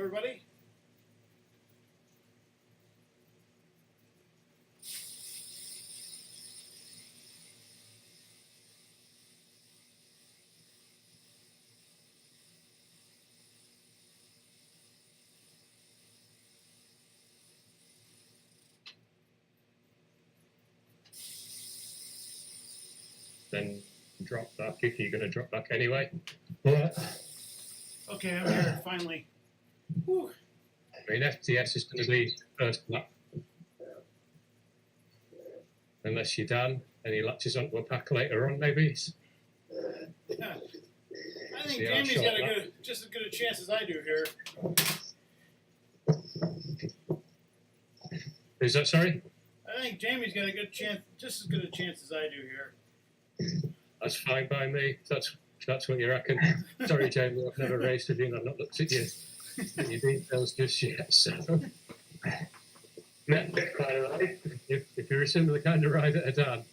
everybody. Then drop back if you're going to drop back anyway. Yeah. Okay, I'm here finally. Whew. I mean, FTS is going to be first lap. Unless you're Dan and he latches onto a pack later on, maybe. Yeah. I think See how Jamie's short got that- just as good a chance as I do here. Is that sorry? I think Jamie's got a good chance, just as good a chance as I do here. That's fine by me. That's what you reckon. Sorry, Jamie, I've never raced with you and I've not looked at your details just yet. So, if you're a similar kind of rider to Dan,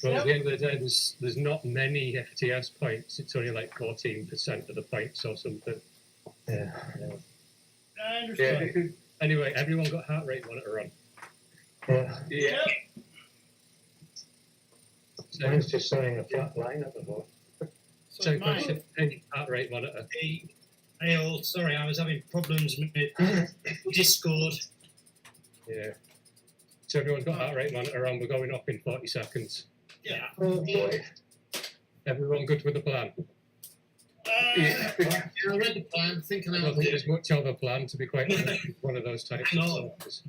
well, at the end of the day, there's not many FTS points. It's only like 14% of the points or something. Yeah. I understand. Yeah. Anyway, everyone got heart rate monitor on. Yeah. Yeah. So, Mine's just showing a flat line at the moment. So so mine. question, any heart rate monitor. Hey all, sorry, I was having problems with Discord. Yeah. So everyone's got heart rate monitor on. We're going up in 40 seconds. Yeah. Oh boy. Everyone good with the plan? Yeah. Yeah, I read the plan, thinking I out don't of think it. there's much of a plan, to be quite honest. It's one of those types of No. sports.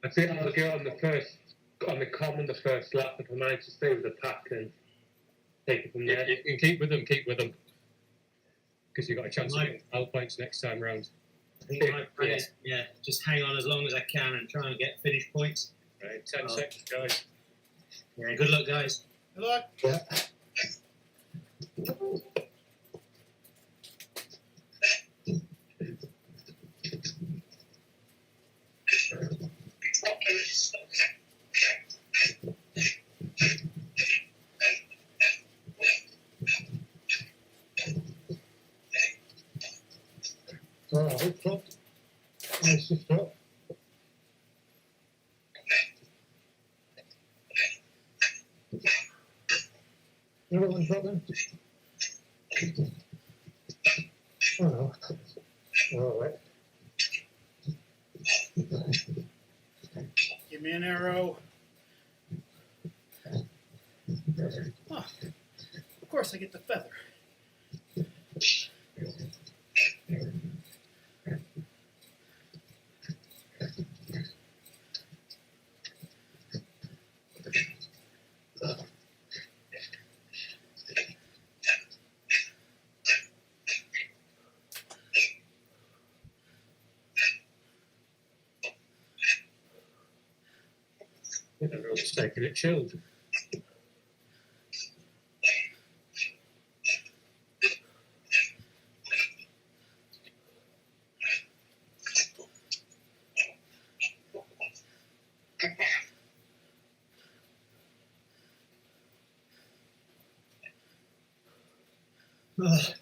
I think I'll go on the common the first lap if I manage to stay with the pack and take it from Yeah, there. you can keep with them. Because you've got a chance of getting L points next time round. I think my plan is, yeah, just hang on as long as I can and try and get finish points. Right, 10 seconds, guys. Yeah, good luck, guys. Good luck. Yeah. Oh, it's up. It's just up. Everyone's dropping. Oh no. All right. Give me an arrow. Oh, of course I get the feather. Everyone's taking it chilled. Ugh.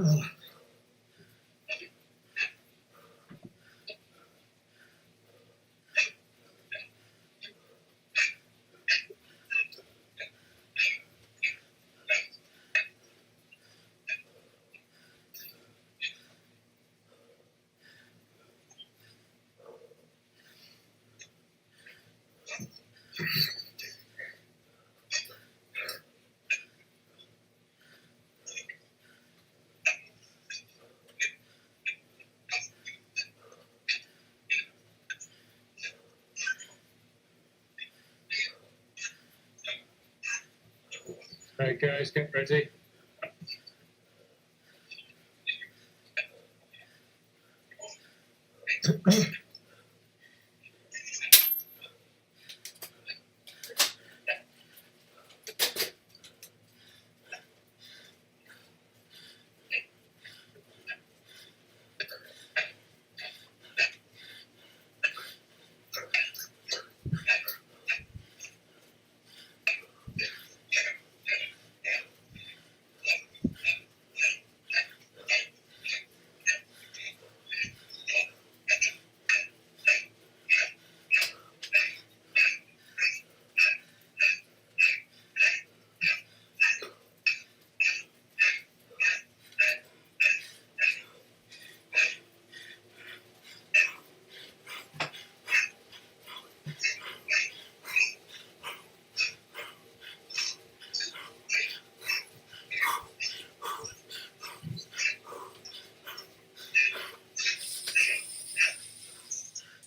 Ugh. Right, guys, get ready.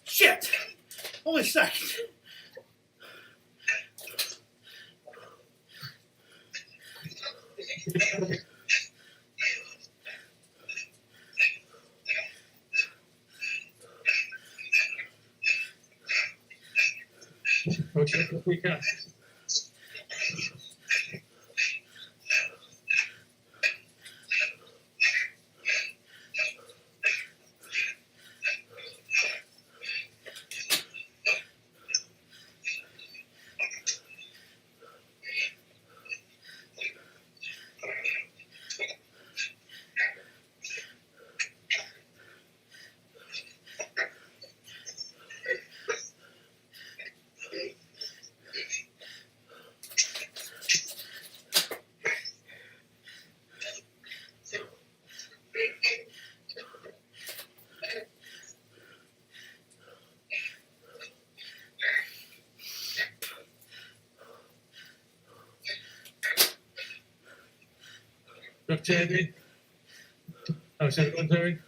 Shit! Only a second. Push it if we can. Look, Jamie. How's everyone doing?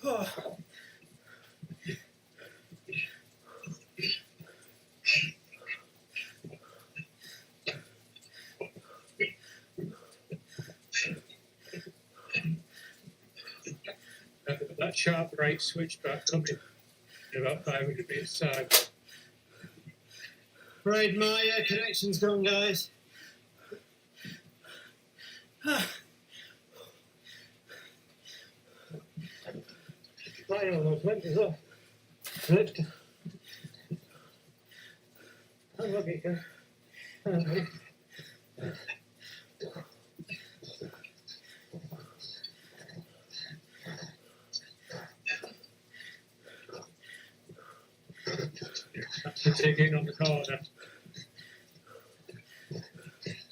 Oh. That sharp right switchback coming in about 500 meters time. Right, my connection's gone, guys. Flying on those windows off. Lift. I'm lucky, guys. Take in on the corner.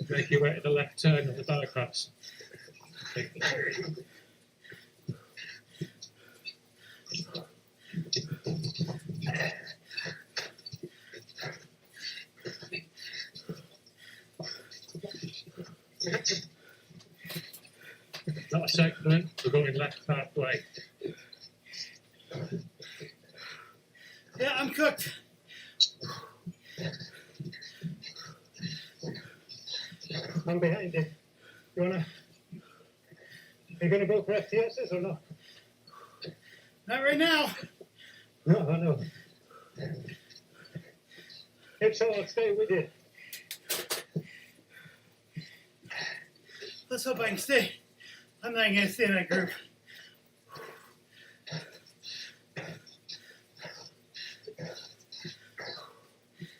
Make your way to the left turn on the bypass. Not a segment, we're going left halfway. Yeah, I'm cooked. I'm behind you. Are you gonna go for FTSs or not? Not right now. No, I know. If so, I'll stay with you. Let's hope I can stay. I'm not gonna stay in that group.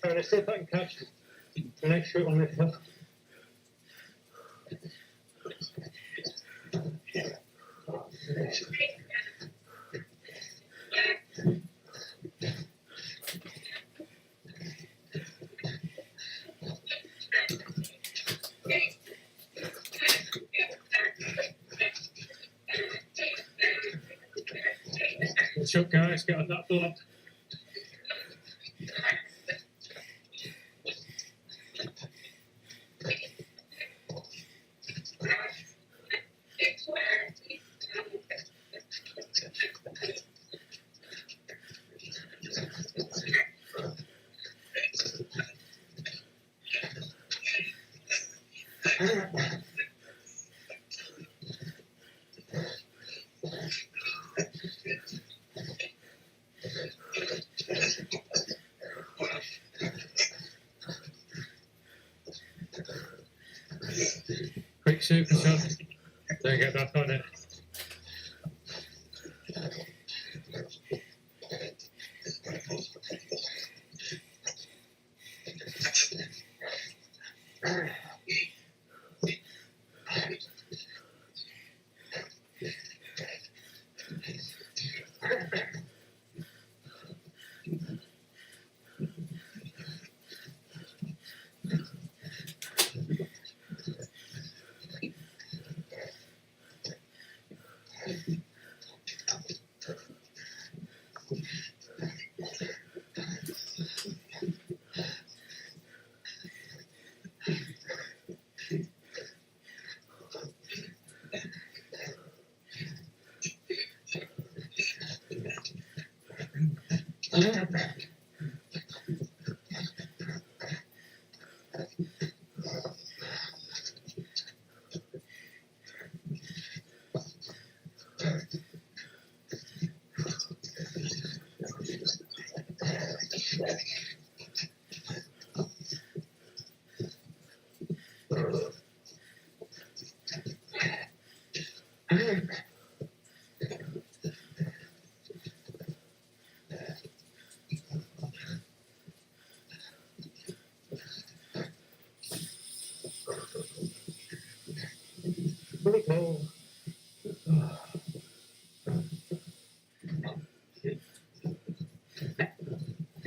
I'm gonna see if I can catch the next shoot on the hill. Catch up, guys. Get on that block. Quick super shot. Then get back on it.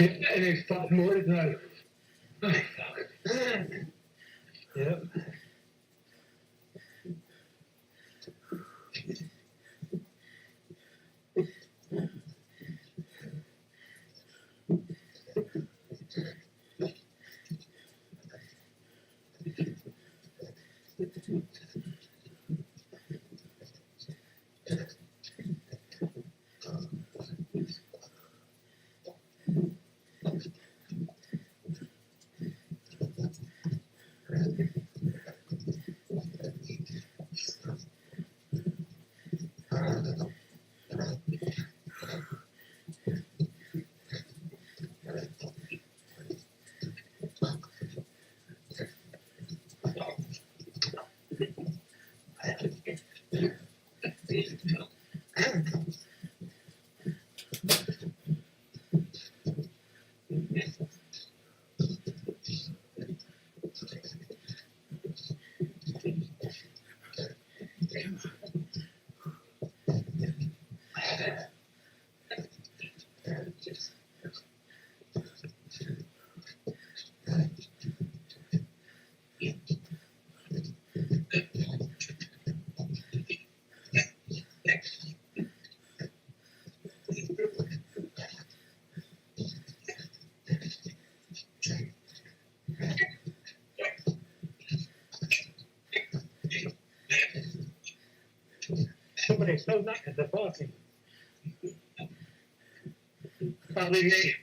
And it's fucking more now. Oh, fuck. Yep. Somebody's so knackered the party. Probably me.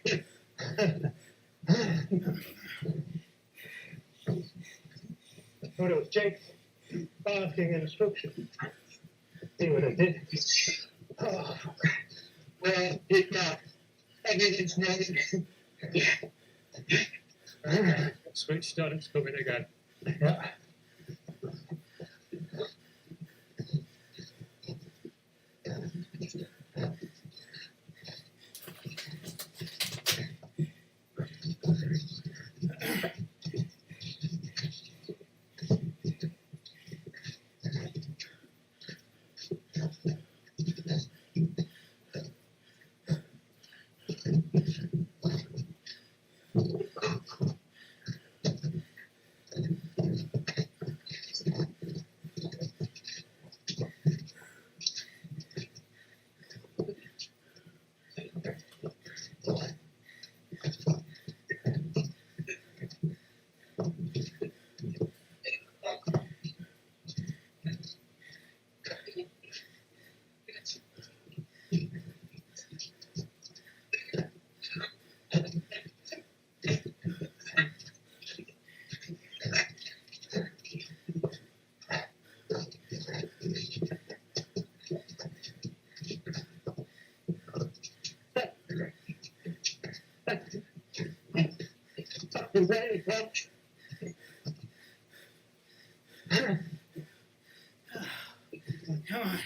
Thought it was Jake barking instruction. See what I did. Oh, well, it's not. Everything's moving. Switched on, it's coming again. Yeah. Is there any problem? Come on.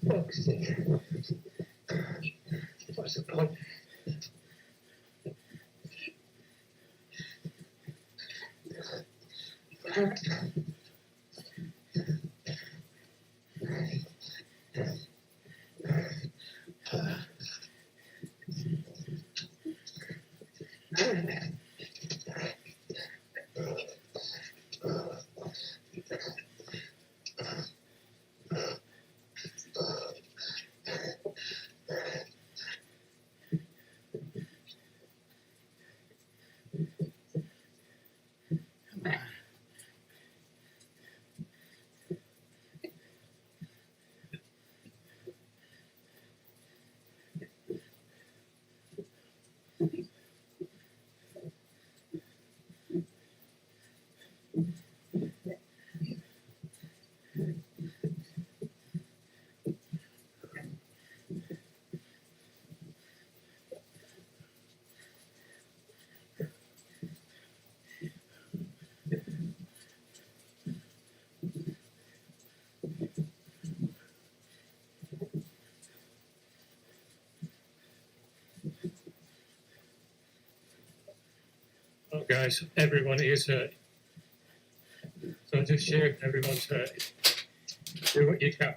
Fuck's sake. What's the point? Oh, guys, everyone is hurt. So just share everyone's hurt. Do what you can.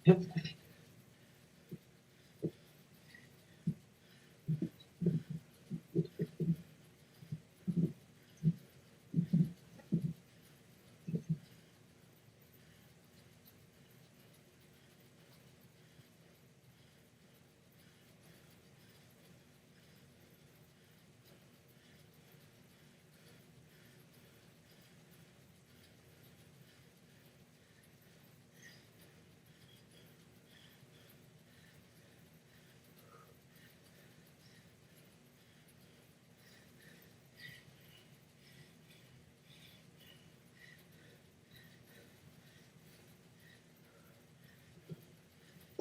How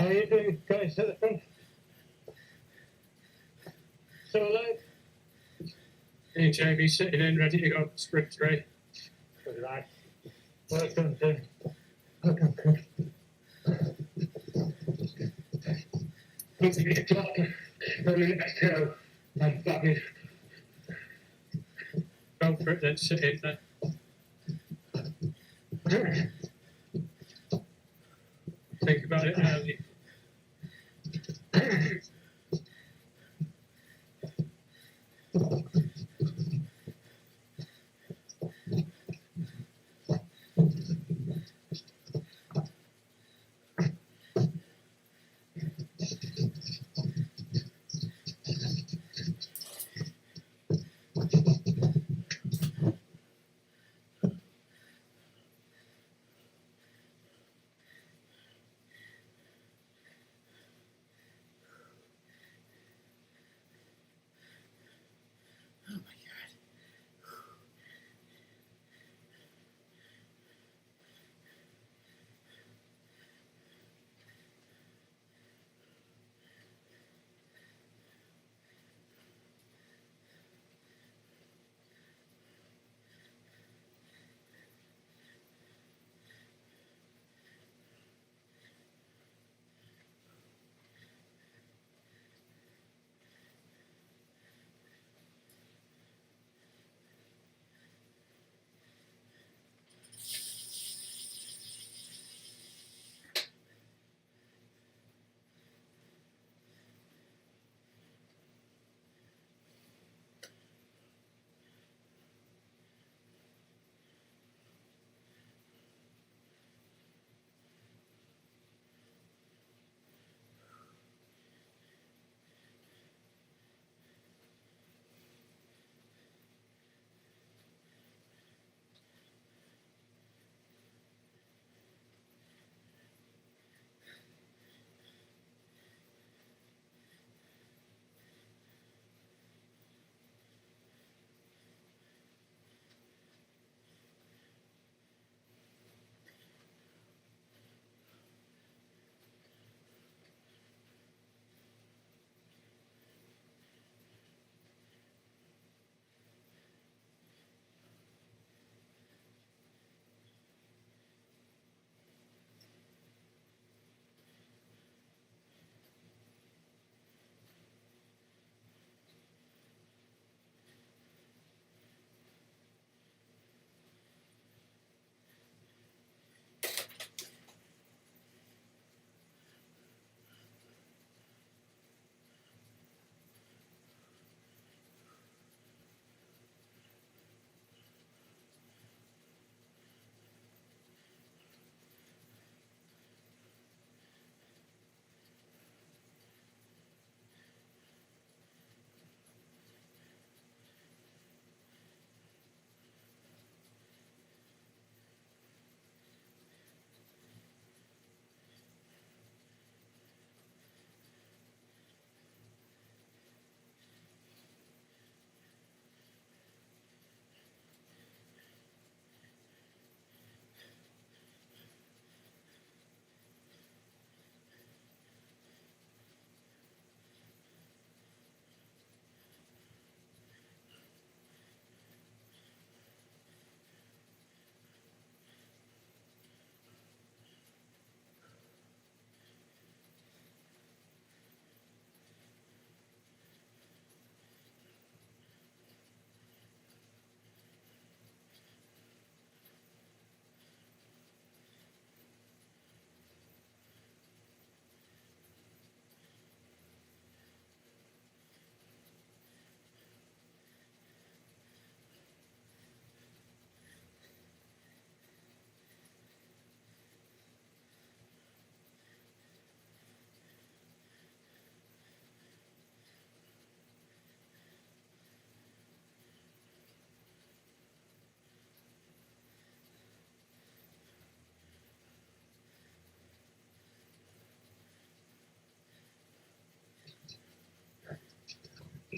are you doing, guys, at the front? So alive? Hey, Jamie, sitting in, ready to go. Script ready. Right. Welcome to. Welcome. 8 o'clock. Early next hill. I'm back in. Go for it then, sit in there. Think about it early.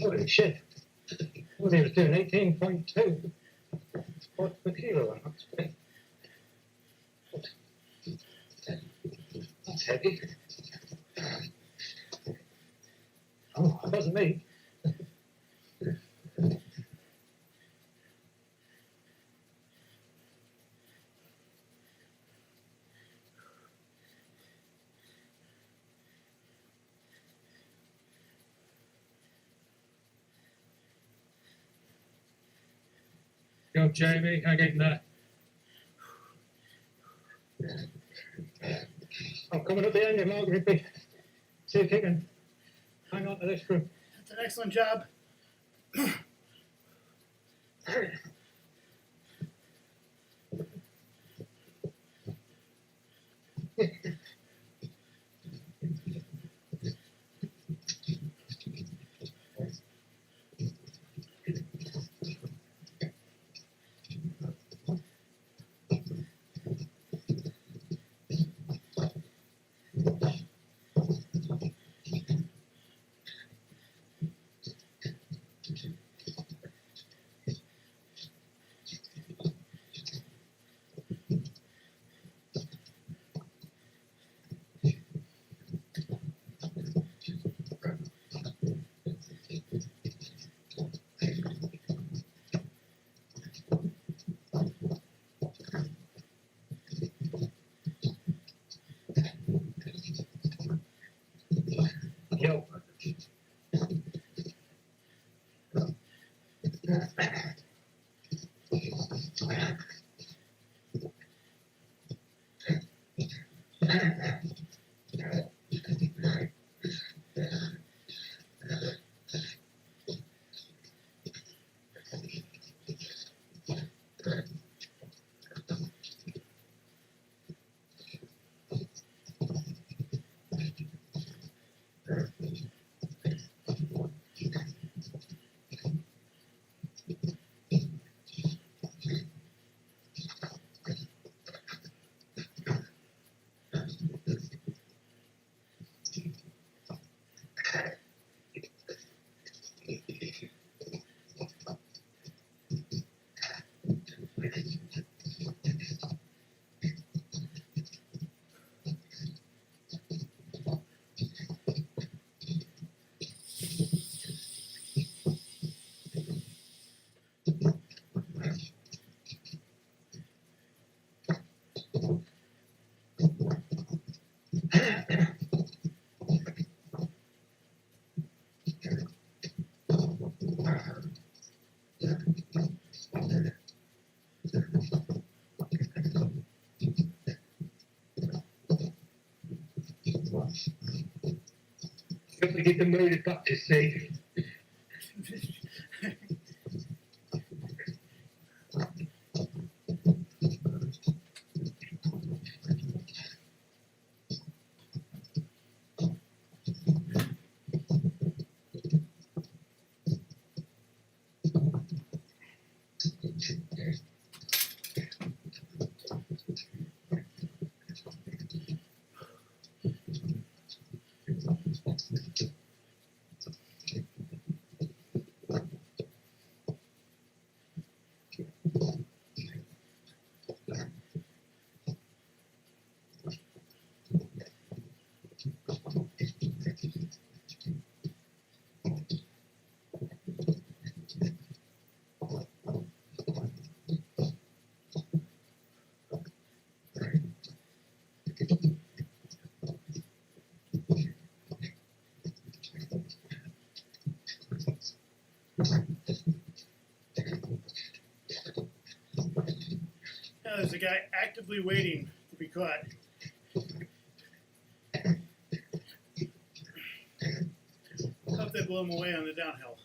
Holy shit. What he was doing, 18.2 watts per kilo. That's great. That's heavy. Oh, it wasn't me. Go, Jamie, hang in there. I'm coming up behind you, Mark Rigby. See if you can hang on to this group. That's an excellent job. Yo. If we get the motor back to sea. Now there's a guy actively waiting to be caught. Hope they blow him away on the downhill.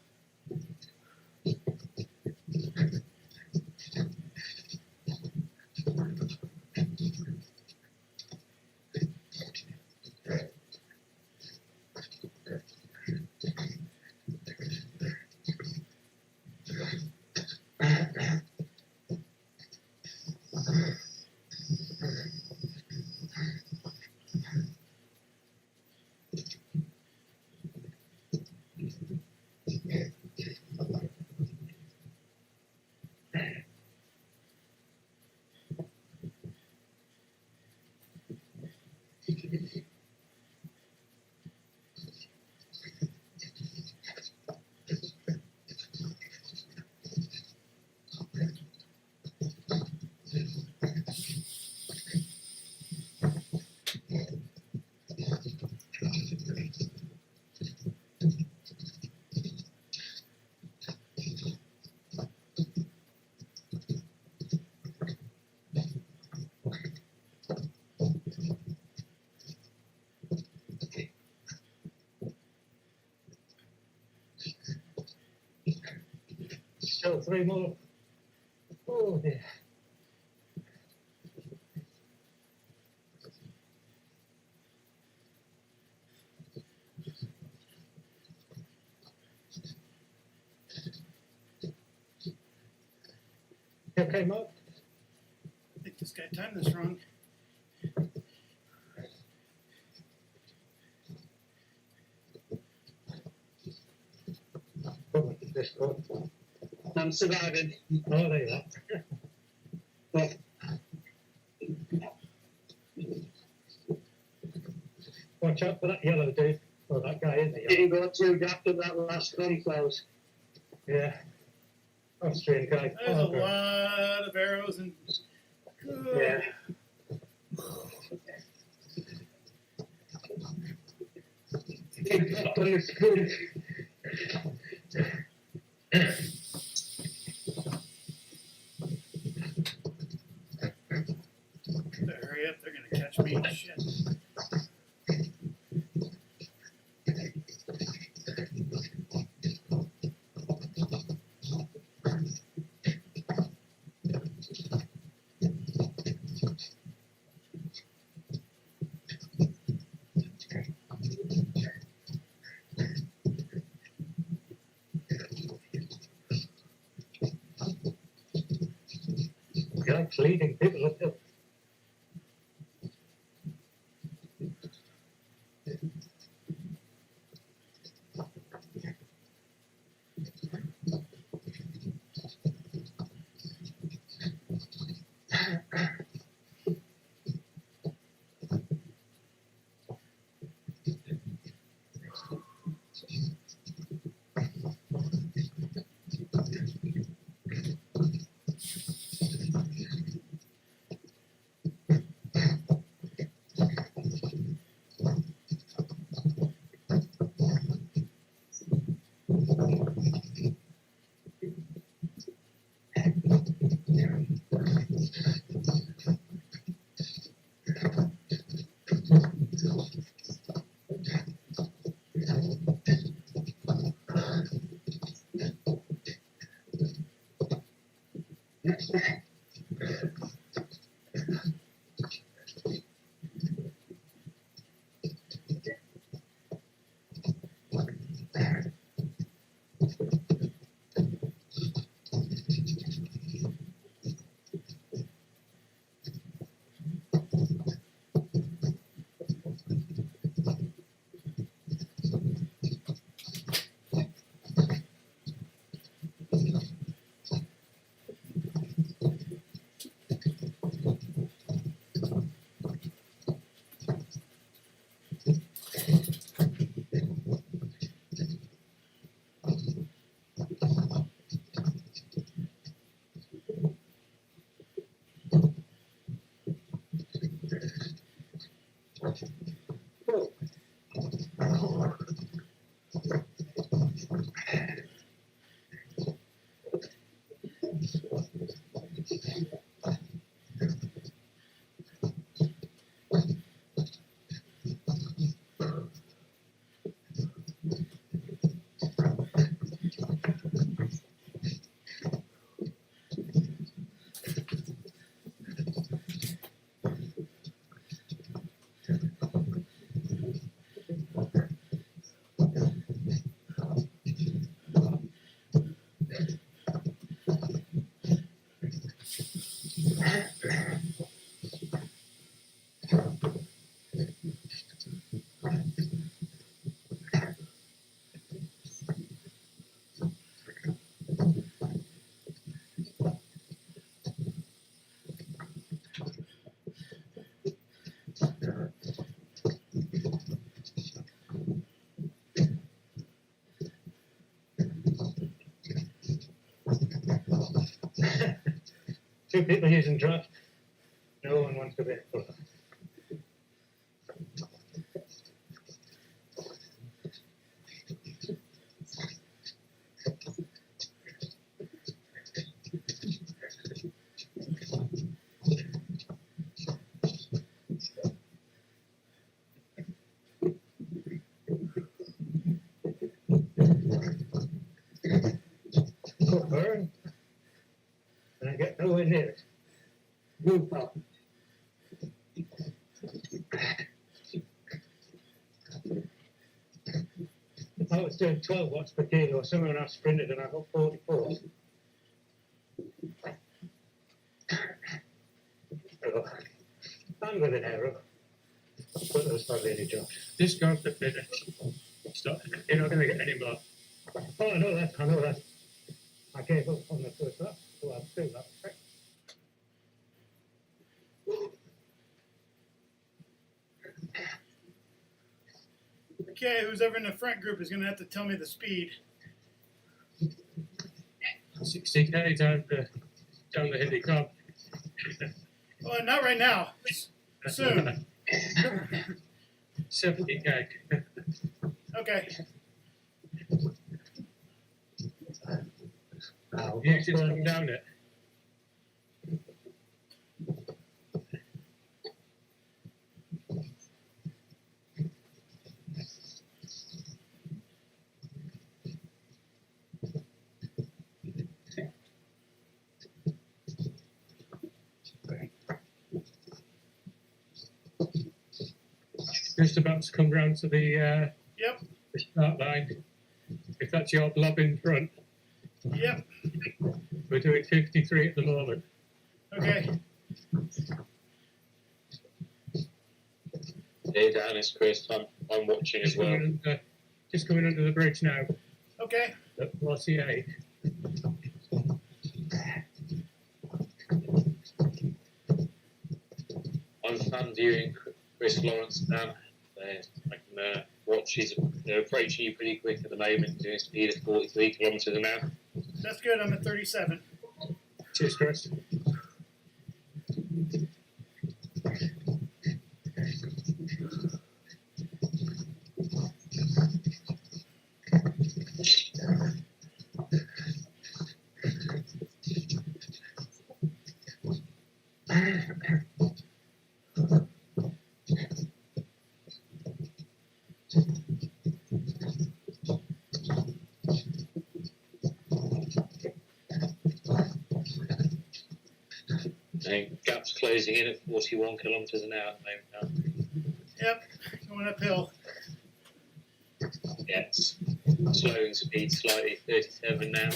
Still 3 more. Oh dear. Okay, Mark. I think this guy timed this wrong. Oh, this one. I'm surviving. Oh, there you are. Watch out for that yellow dude. Oh, that guy is the yellow. Didn't go too daft on that last close. Yeah. Austrian guy. There's a Oh, lot of arrows and. Yeah. Keep up on the screen. Better hurry up, they're gonna catch me. Shit. guy's leading people uphill. Two people using draft. No one wants to be full. Go burn. And I get nowhere near it. Move up. If I was doing 12 watts per kilo, someone else sprinted and I got 44. Oh, I'm with an arrow. But there was hardly any jobs. Just go for finish. Stop. You're not going to get any more. Oh, I know that. I know that. I gave up on the first lap. Well, I'm still up. Okay, who's ever in the front group is going to have to tell me the speed. 60k down the hilly cob. Oh, not right now. Soon. 70k. Okay. You should come down it. Just about to come round to the the start line. If that's your blob in front, Yep. we're doing 53 at the moment. Okay. Hey Dan, it's Chris. I'm watching as well. Just coming under the bridge now Okay. at 48. I'm fan viewing Chris Lawrence now. I can watch. He's approaching you pretty quick at the moment, doing a speed of 43 kilometres an hour. That's good. I'm at 37. Cheers, Chris. And gap's closing in at 41 kilometres an hour at the moment now. Yep. Going uphill. Yeah, it's slowing speed slightly, 37 now.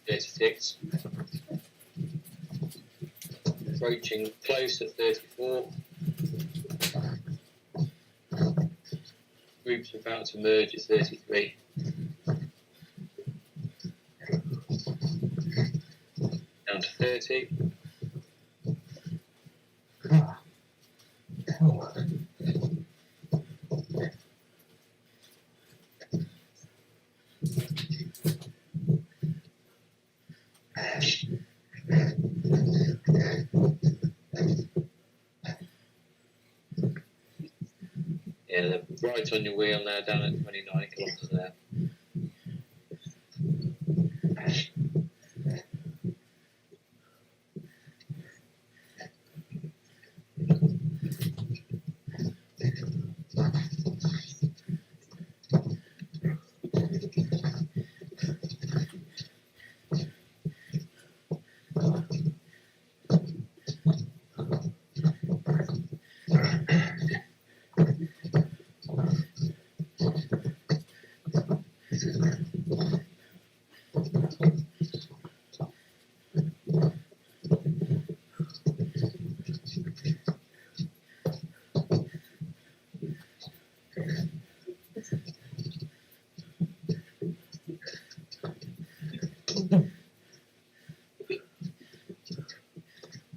36. Approaching close at 34. Group's about to merge at 33. Down to 30. Yeah, they're right on your wheel now, down at 29 kilometres an hour.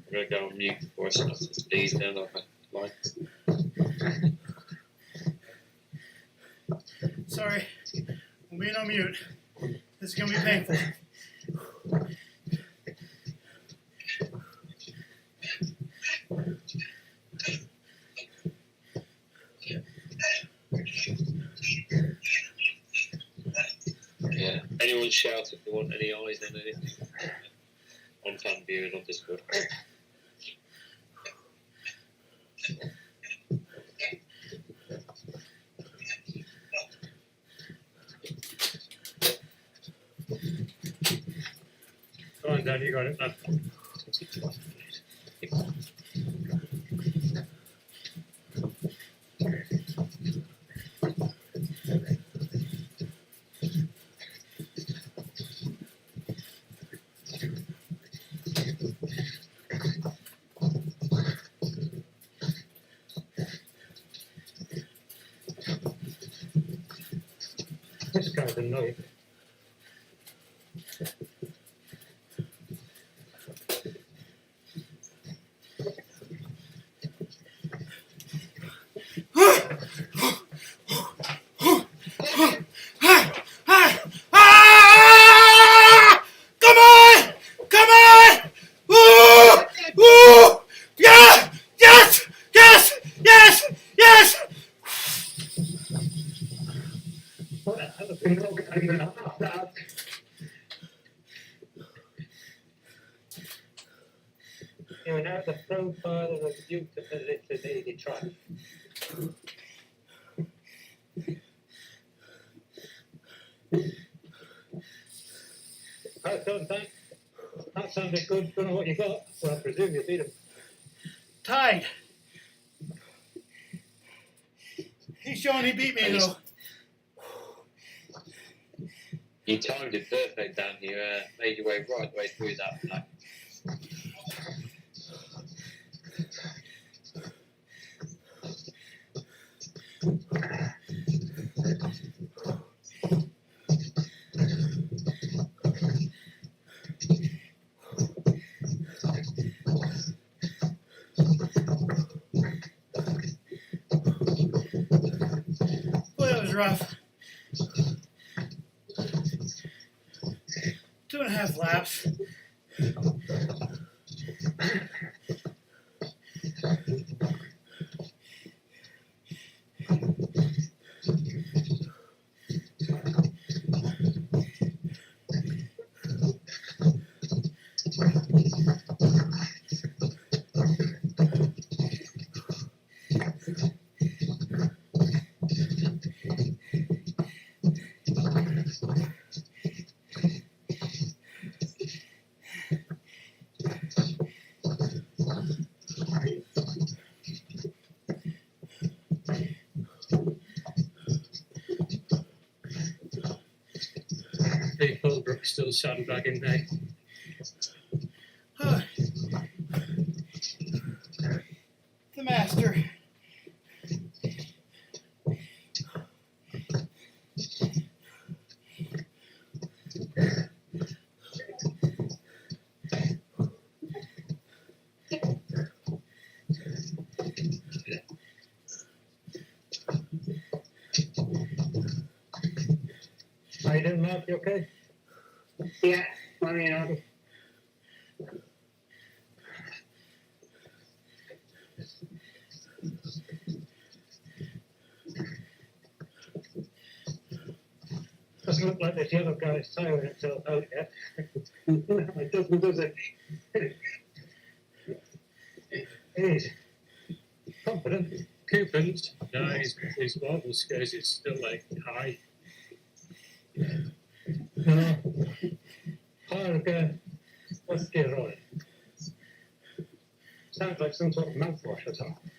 I'm going to go on mute before I start to sneeze down off a line. Sorry. I'm being on mute. This is going to be painful. Everyone shout if they want any eyes and anything on fan viewing on Discord. Go on, Dan, you got it, man. This guy's annoying. Ah! Come on! Come on! Woo! Woo! Yeah! Yes! Yes! Yes! Yes! What the hell have been wrong? I mean, that. You are now the profile of Duke of the Little Lady tribe. How's done, thanks. That sounded good. Don't know what you got. Well, I presume you beat him. Tied. He's showing he beat me though. You timed it perfect, Dan. You made your way right the way through that pack. Boy, that was rough. 2.5 laps. Hey, Holbrook's still sandbagging, mate. Huh. The master. How you doing, Mark? You okay? Yeah, I mean, Doesn't look like this yellow guy's tiring himself out yet. it doesn't, does it? He's confident. Coupons? No, his marble scores is still like high. No. Harga, what's the roll? Sounds like some sort of mouthwash or something.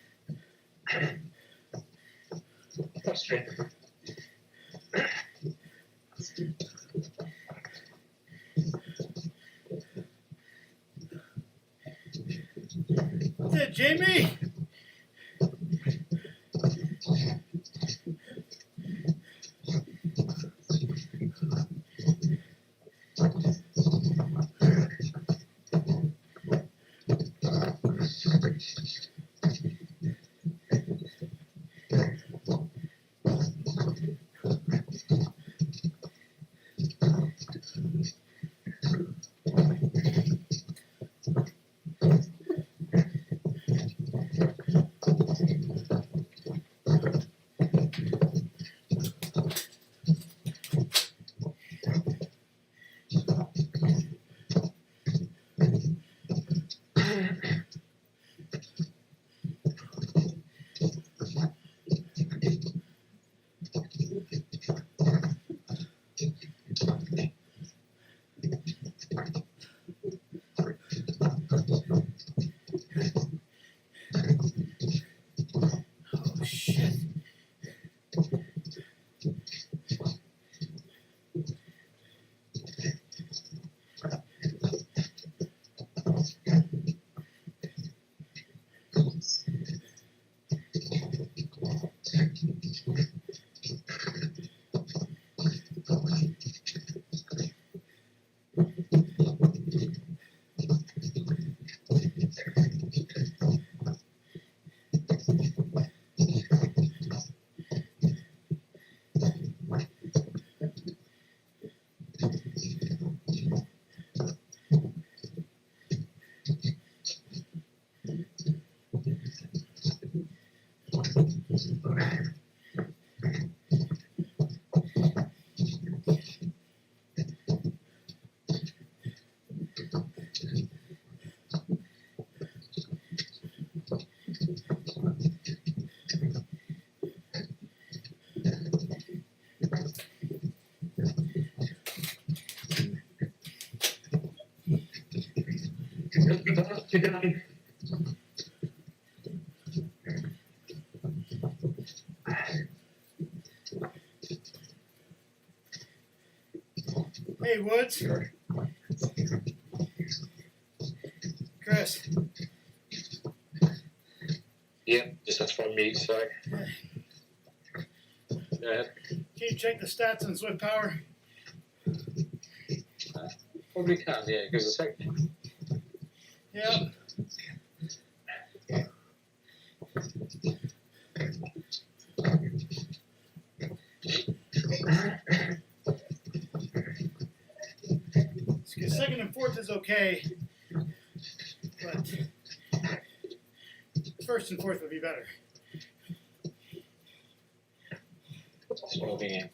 Frustrating. That's it, Jamie. Hey, Woods. Chris. Yep, just have to find mute, sorry. Go ahead. Can you check the stats on Swift Power? Probably can, yeah, give us a sec. Yep. Second and fourth is okay, but first and fourth would be better. Logging in.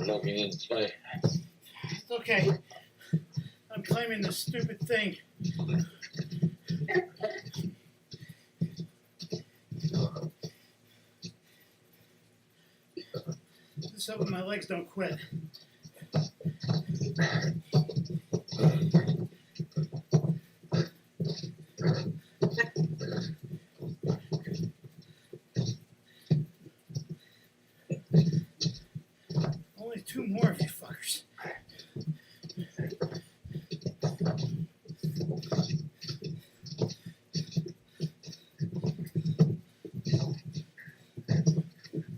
Logging in to play. It's okay. I'm claiming this stupid thing. Just hoping my legs don't quit. Only two more of you fuckers.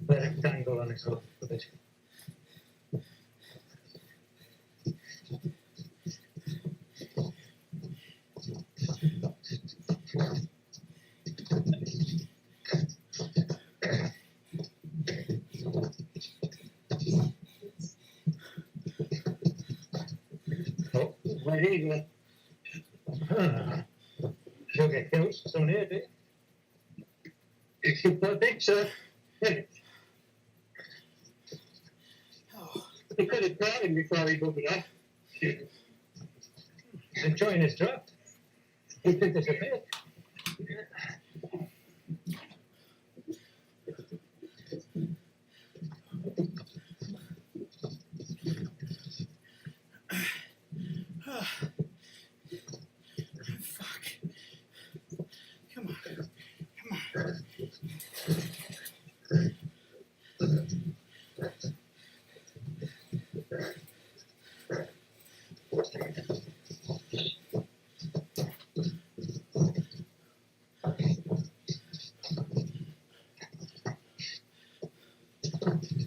The rectangle on its own for this. Oh, Very good. sugar hills on here, do you? If you put picture, Oh, he could have caught him before he moved it off. He's enjoying his draft. He did disappear. fuck. Come on. Come on.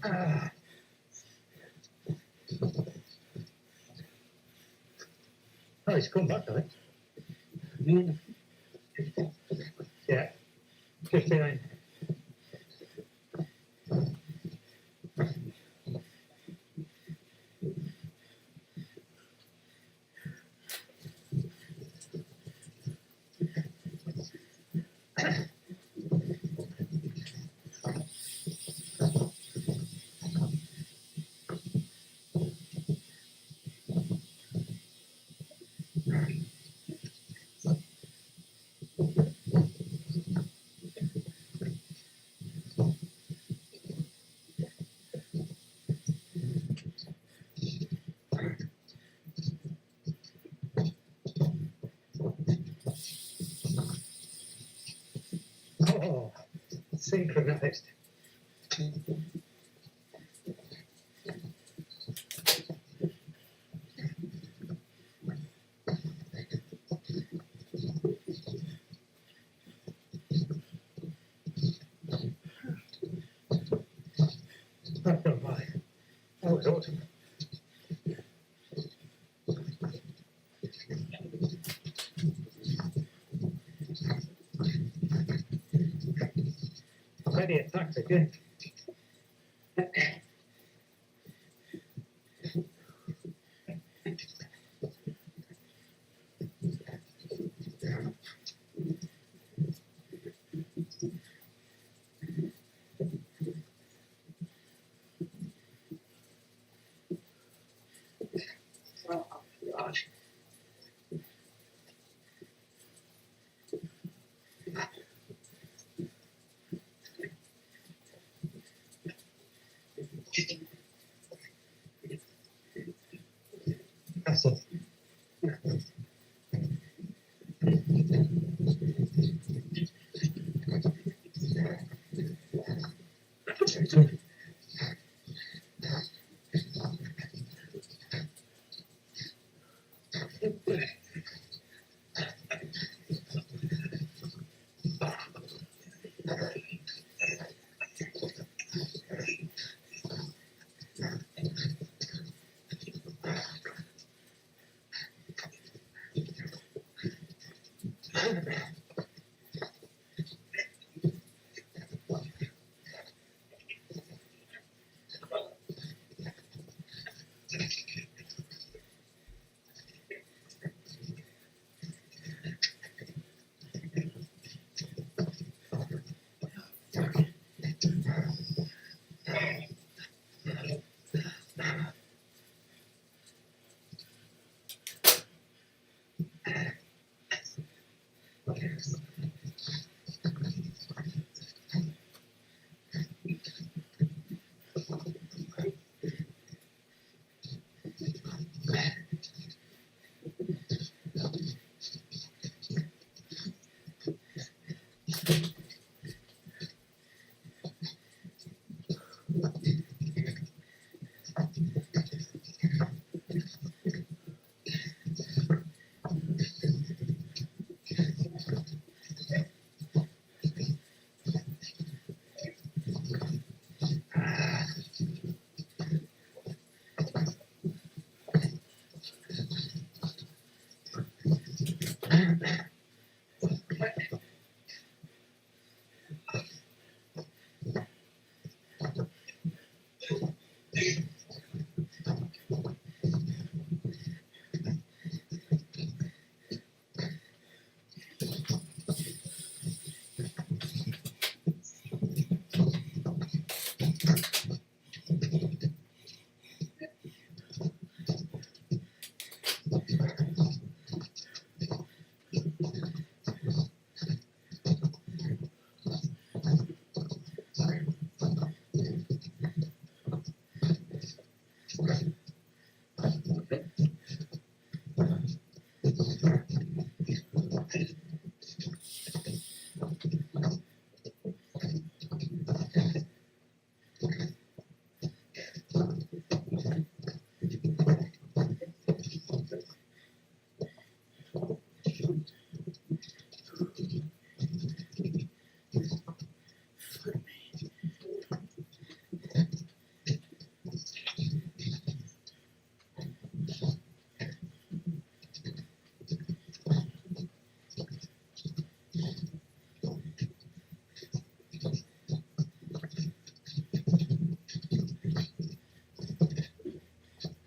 Ah. Oh, he's come back, I think. Yeah, just behind. Oh, synchronized. That don't mind. That was awesome. Ready attacks again. That's it.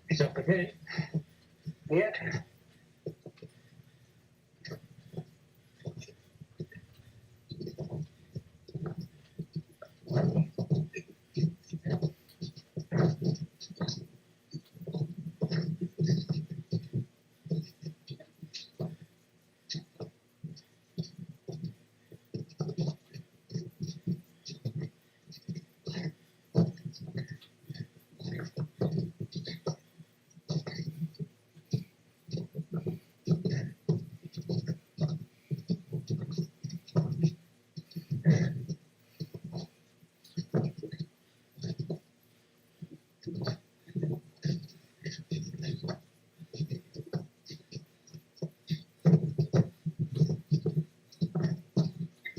He's up again. Yeah.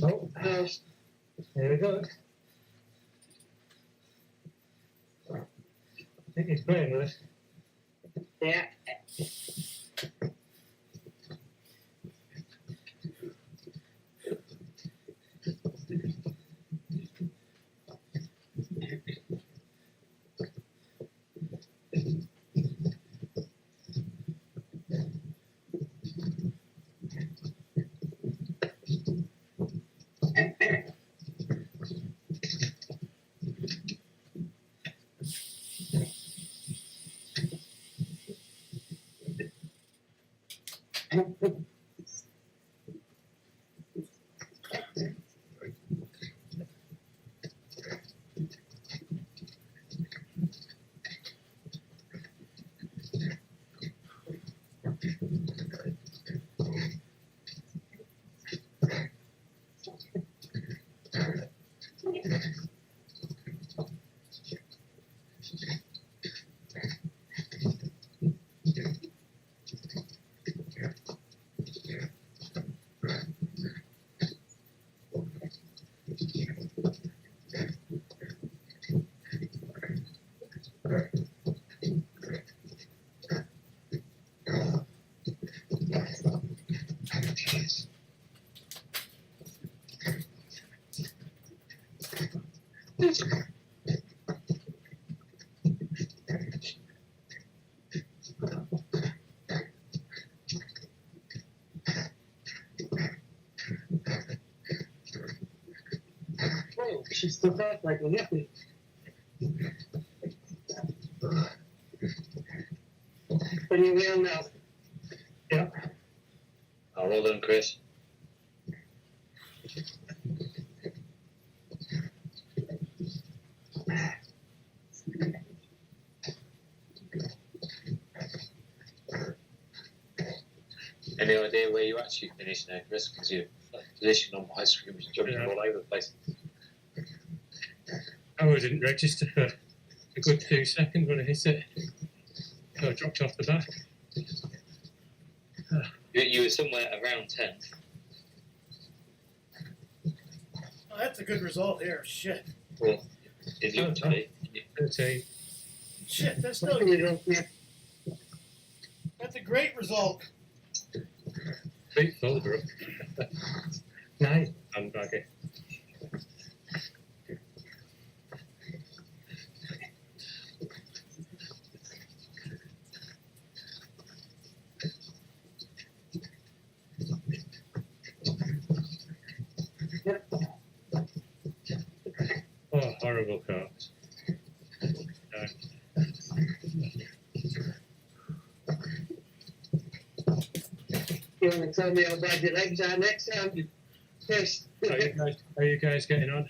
Oh, house. There we go. I think he's playing with us. Yeah. Oh, she's still back like a hippie. What do you will now? Yeah. Oh, well done, Chris. Any idea where you actually finished now, Chris? Because your position on my screen was jumping all over the place. I wasn't register for a good 2 seconds when I hit it. So I dropped off the back. You were somewhere around 10th. Oh, that's a good result here. Shit. Well, it looked to be. 13. Shit, that's What still do you do here? that's a great result. Beat Fulbrook. Nice. And baggy. Oh, horrible cards. You want to tell me how bad your legs are next time? Yes. How you guys getting on?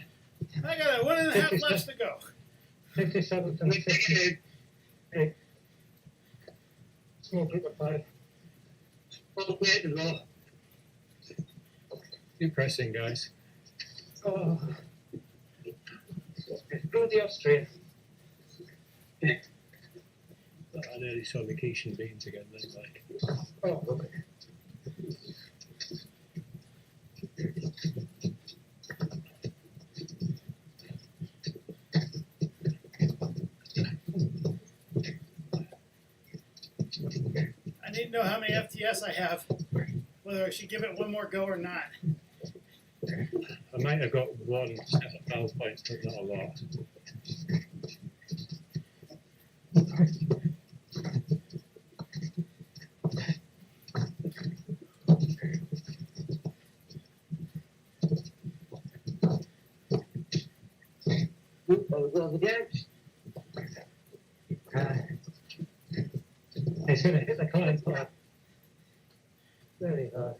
I got a 1.5 left to go. 57 and 58. Small group of 5. Okay to go. Keep pressing, guys. Oh. Go the Austrian. Oh, I nearly saw the quiche and beans again then, like. Oh, okay. I need to know how many FTS I have, whether I should give it one more go or not. I might have got one set of foul points, but not a lot. There goes again. He's going to hit the coin flap. Very hard.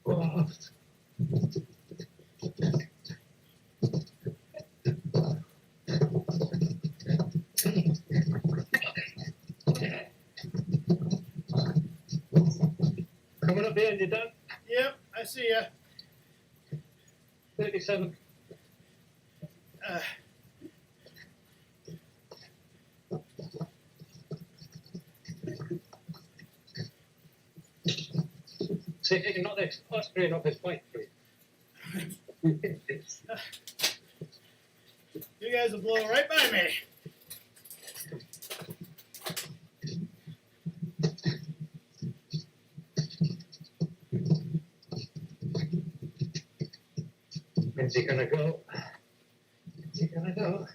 Oh. Coming up here, you done? Yep, I see ya. 37. See if you can knock the Austrian off his point, please. You guys will blow right by me. When's he gonna go? When's he gonna go?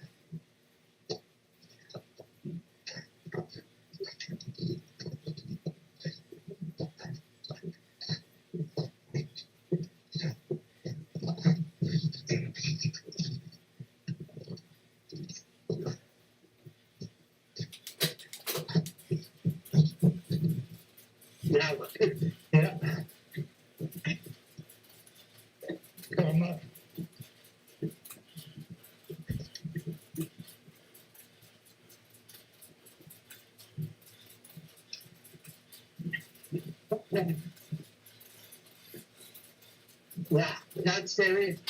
Now, Yeah. Come on, Mark. yeah, that's serious.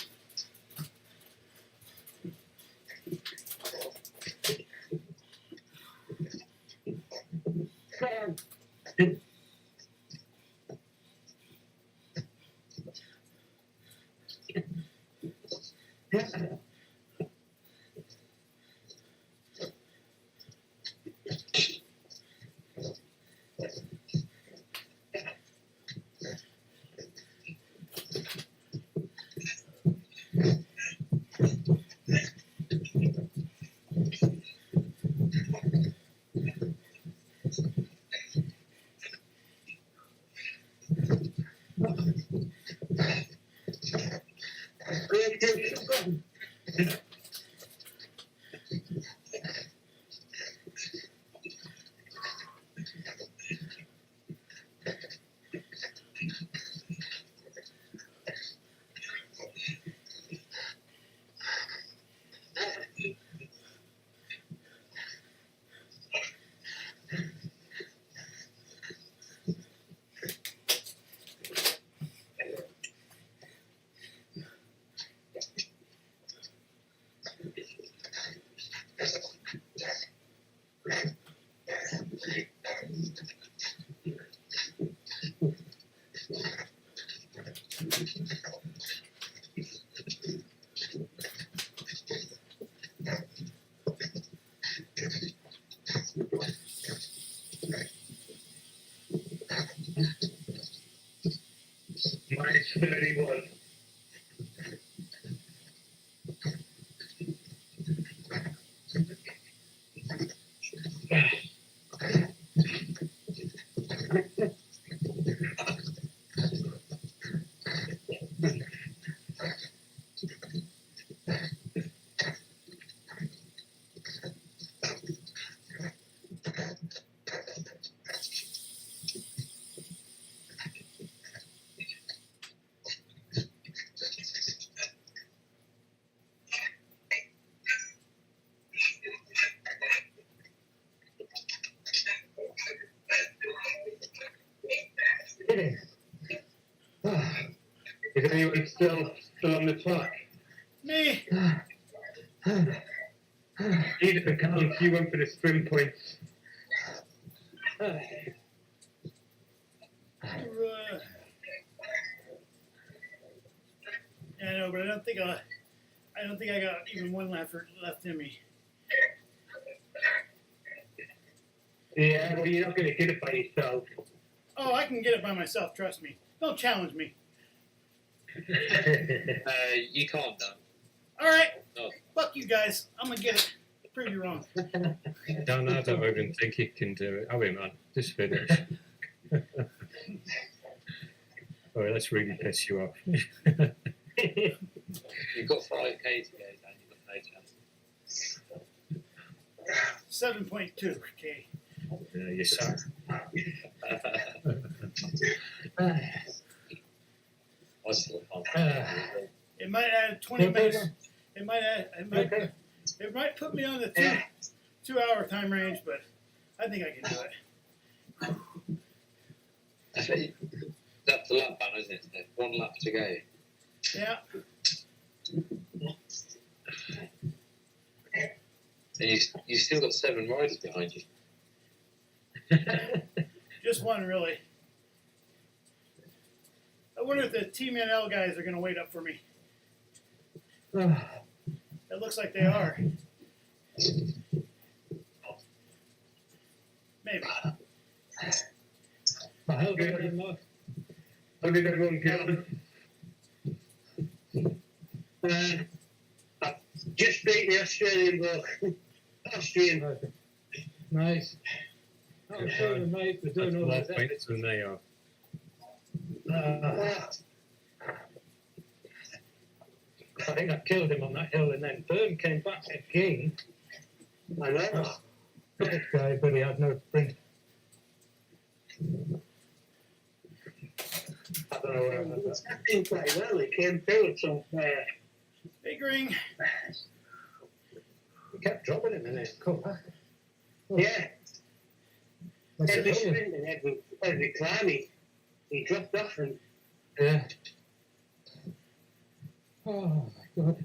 Minus 31. Is anyone still on the track? Me. Edith and Carl, you went for the swim points. Yeah, I know, but I don't think I got even one left in me. Yeah, well, you're not going to get it by yourself. Oh, I can get it by myself. Trust me. Don't challenge me. You can't, Dan. All right. No. Fuck you guys. I'm gonna get it. Prove you wrong. Dan, I don't even think he can do it. Have him, man. Just finish. All right, let's really piss you off. You've got 5K to go, Dan. You've got no chance. 7.2. Okay. Yeah, you suck. I still can't. It might add 20 minutes. It might put me on the 2-hour time range, but I think I can do it. That's the lap ban, isn't it? There's 1 lap to go. Yeah. And you still got 7 riders behind you. Just one, really. I wonder if the Team NL guys are going to wait up for me. It looks like they are. Maybe. How did everyone get on? Just beat the Australian bloke. Austrian. Nice. I'm sure the mate was That's doing all more that. points than they are. I think I killed him on that hill, and then Byrne came back again. I know. This guy, but he had no sprint. I don't know where He I'm was acting quite well. He came through at some Big ring. He kept dropping him in his cup. yeah, That's every it, sprint and every climb he dropped off and yeah. Oh my God.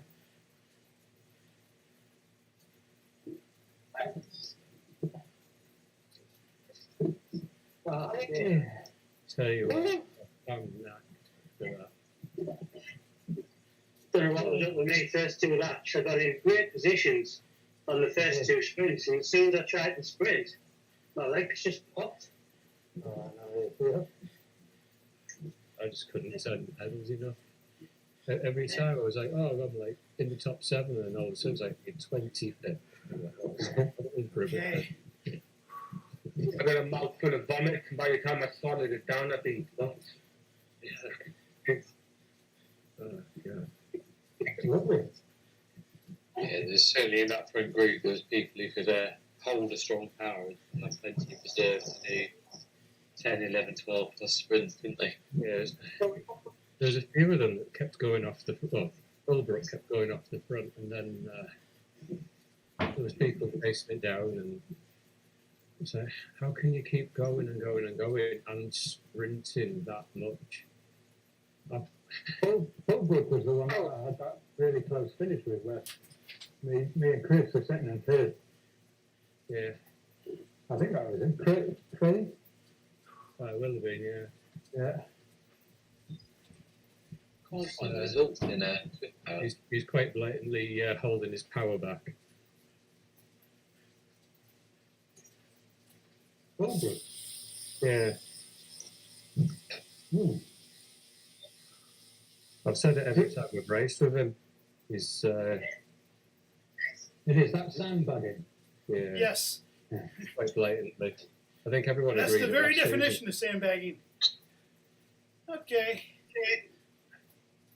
oh, yeah. Yeah. Tell you what, I'm knackered for that. Don't know what was up with me first two laps. I got in great positions on the first two sprints, and as soon as I tried to sprint, my legs just popped. Oh, no, I just couldn't send pedals enough. Every time I was like, oh, I'm like in the top 7, and all of a sudden it's like in 25th. I'm like, oh, it's for a bit. Okay. I got a mouthful of vomit, and by the time I swallowed it down, I'd be lost. Oh, God. Lovely. Yeah, there's certainly in that front group there's people who could hold a strong power and have plenty of reserve to do 10, 11, 12 plus sprints, didn't they? Yeah, there's a few of them that kept going off the Bulbrook kept going off the front, and then there was people facing it down, and it's like, how can you keep going and going and going and sprinting that much? Bulbrook was the one that I had that really close finish with, where me and Chris were second and third. Yeah, I think that was it. Chris? it will have been, yeah. Yeah. Can't find the results in He's quite blatantly holding his power back. Bulbrook. Yeah, Hmm. I've said it every time we've raced with him. He's It is that sandbagging. yeah, Yes. quite blatantly. I think everyone That's agreed the with very that season. definition of sandbagging. Okay.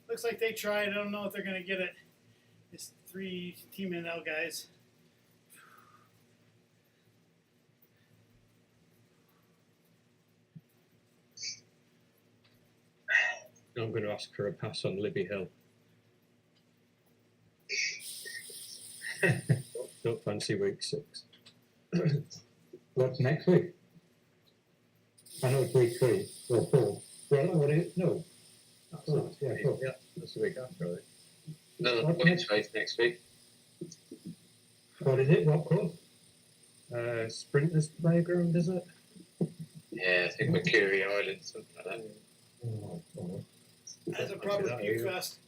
Looks like they tried. I don't know if they're going to get it. It's 3 Team NL guys. I'm going to ask for a pass on Libby Hill. Don't fancy week 6. What's next week? I know it's week 3 or 4. Well, what is it? No. Oh, yeah, sure. Yeah, that's the week after, I think. another What points race next week. What is it? What course? Sprinters Playground, is it? Yeah, I think Mercury Island, something like that. Oh, oh. That's a proper that, puke yeah. fest.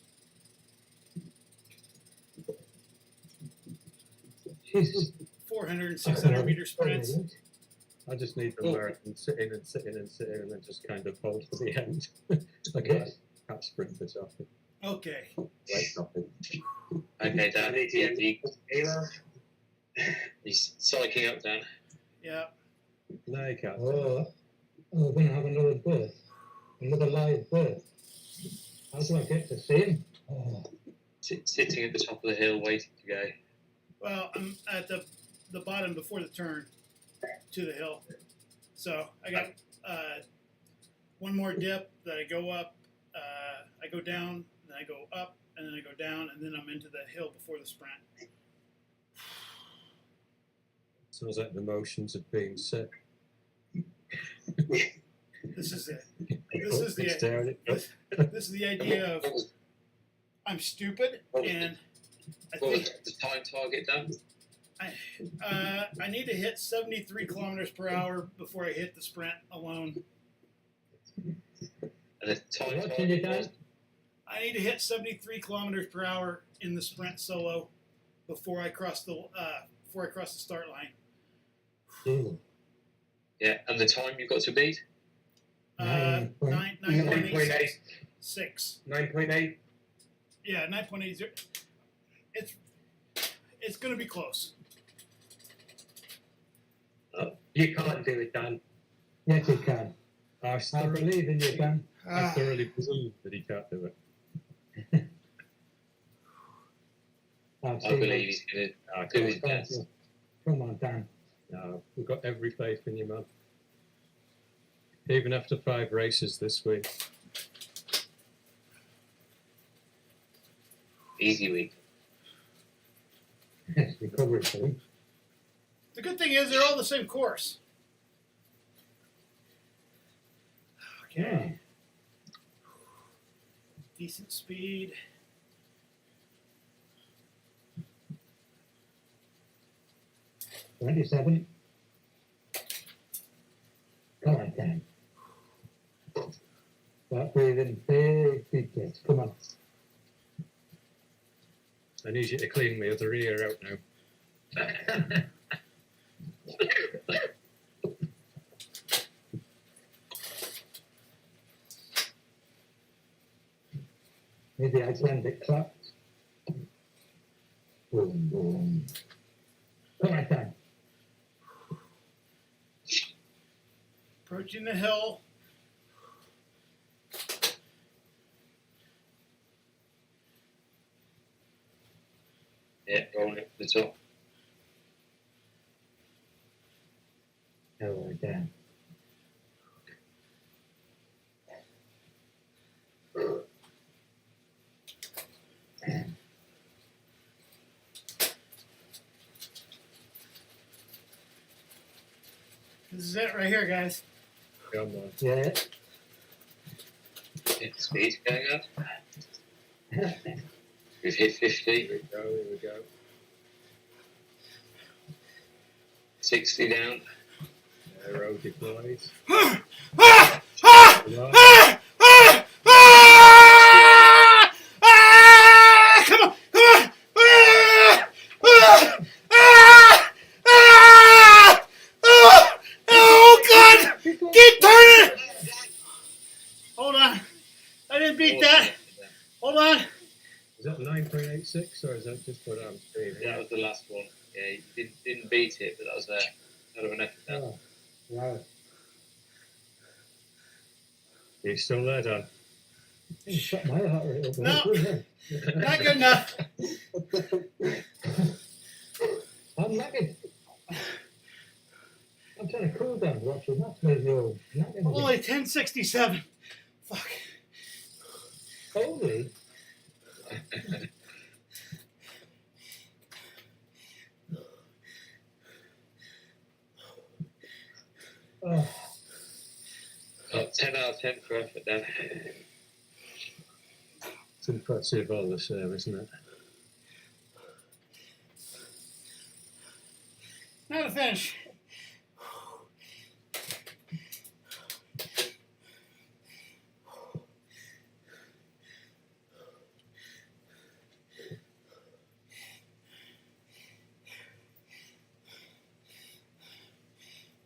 Jesus. 400 and 600 meter sprints. I just need the marathon sitting and sitting and sitting and then just kind of hold to the end. Like Yes. a cat sprinters often. Okay. Like nothing. Okay, Dan, Halo. he's psyching up, Dan. Yeah. No, you can't. Oh, we're going to have another birth. Another live birth. How do I get to see him? Oh. Sitting at the top of the hill, waiting to go. Well, I'm at the bottom before the turn to the hill. So I got one more dip that I go up. I go down, then I go up, and then I go down, and then I'm into the hill before the sprint. Sounds like the motions of being sick. This is it. This is the Staring at this, this is the idea of I'm stupid, and I What was think the time target, Dan? I need to hit 73 kilometers per hour before I hit the sprint alone. And the time What can you target was do? I need to hit 73 kilometers per hour in the sprint solo before I cross the start line. Ooh. yeah, and the time you've got to beat? 9.86. 9.8. Yeah, 9.80. It's going to be close. You can't do it, Dan. Yes, you can. I I thoroughly, believe in you, Dan. I thoroughly believe that he can't do it. I've I seen believe he's going to do his it. best. Come on, Dan. No, we've got every faith in you, man. Even after 5 races this week. Easy week. Yes, recovery for him. The good thing is they're all the same course. Okay. Decent speed. Yeah. 27. Come on, Dan. Start breathing big, deep breaths. Come on. I need you to clean my other ear out now. Maybe I send it clapped. Boom, boom. Come on, Dan. Approaching the hill. Yeah, rolling it to the top. Oh, Dan. This is it right here, guys. Come on. Yeah. Yeah, speed going up. We've hit 50. Here we go. 60 down. Aero deploys. Ah! Ah! Ah! Ah! Ah! Ah! Ah! Come on! Come on! Ah! Ah! Ah! Ah! Oh! Oh, God! Keep turning! Hold on. I didn't beat that. Hold on. Is that 9.86 or is that just what I'm saying? That was the last one. Yeah, you didn't beat it, but that was out of an effort now. Oh, wow. You still there, Dan? You shut my heart rate up. No. Good, Not good enough. I'm lagging. I'm trying to cool down watching. That's maybe all. Only 1067. Fuck. Holy. Oh, 10 out of 10 for effort then. It's impressive, all the same, isn't it? Now to finish.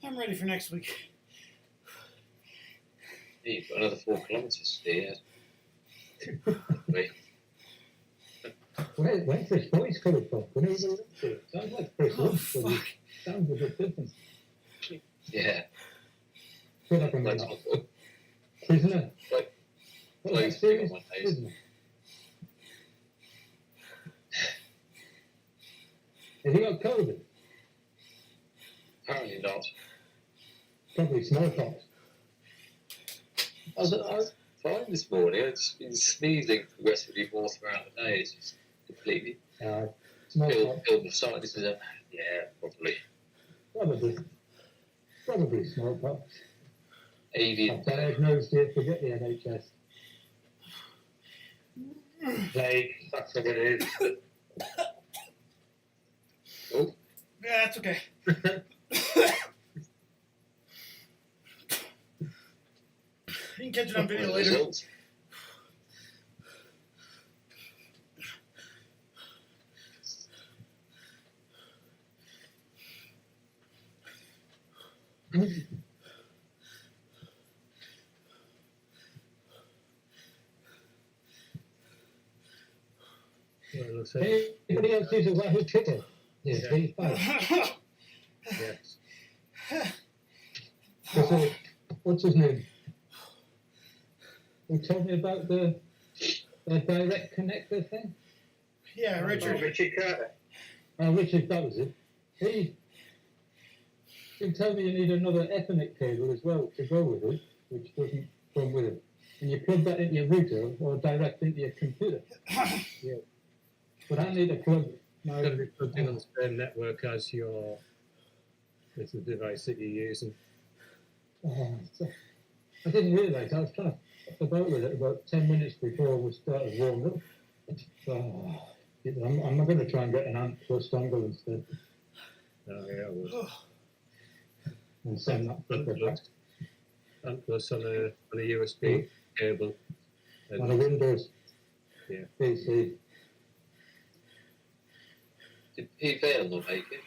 I'm ready for next week. Yeah, you've got another 4 kilometres to do yet. Wait. where's this voice coming from? Can you even listen to it? Sounds like Chris Oh, Lynch, but it fuck. sounds a bit different. Yeah. Feel like I'm That's in not a prisoner. Like, What like that series? on my nose. Prisoner. Has he got COVID? Apparently not. Probably smallpox. I was fine this morning. I've just been sneezing progressively more throughout the day. It's just completely Smallpox. killed the sinuses. Yeah, probably. Probably smallpox. Avian. I've diagnosed you, forget the NHS. Plague, that's what it is. Oh, Yeah, that's okay. You can catch it on video later. results. Well, let's say, Anybody else use a Wahoo chicken? Yeah, Yeah. 35. yes. So, what's his name? He told me about the direct connector thing. Yeah, Richard. Richard Carter. Oh, Richard, that was it. He told me you need another Ethernet cable as well to go with it, which doesn't come with it. And you plug that into your router or direct into your computer. But I need a plug. It's got to be plugged in on the same network as your as the device that you're using. So I didn't realise. I was trying to fuck about with it about 10 minutes before we started warming up. So I'm not going to try and get an amp plus dongle instead Oh yeah, well, and send that fucker back and plus on a USB cable. on a Windows Yeah. PC. Did Cervelo not make it?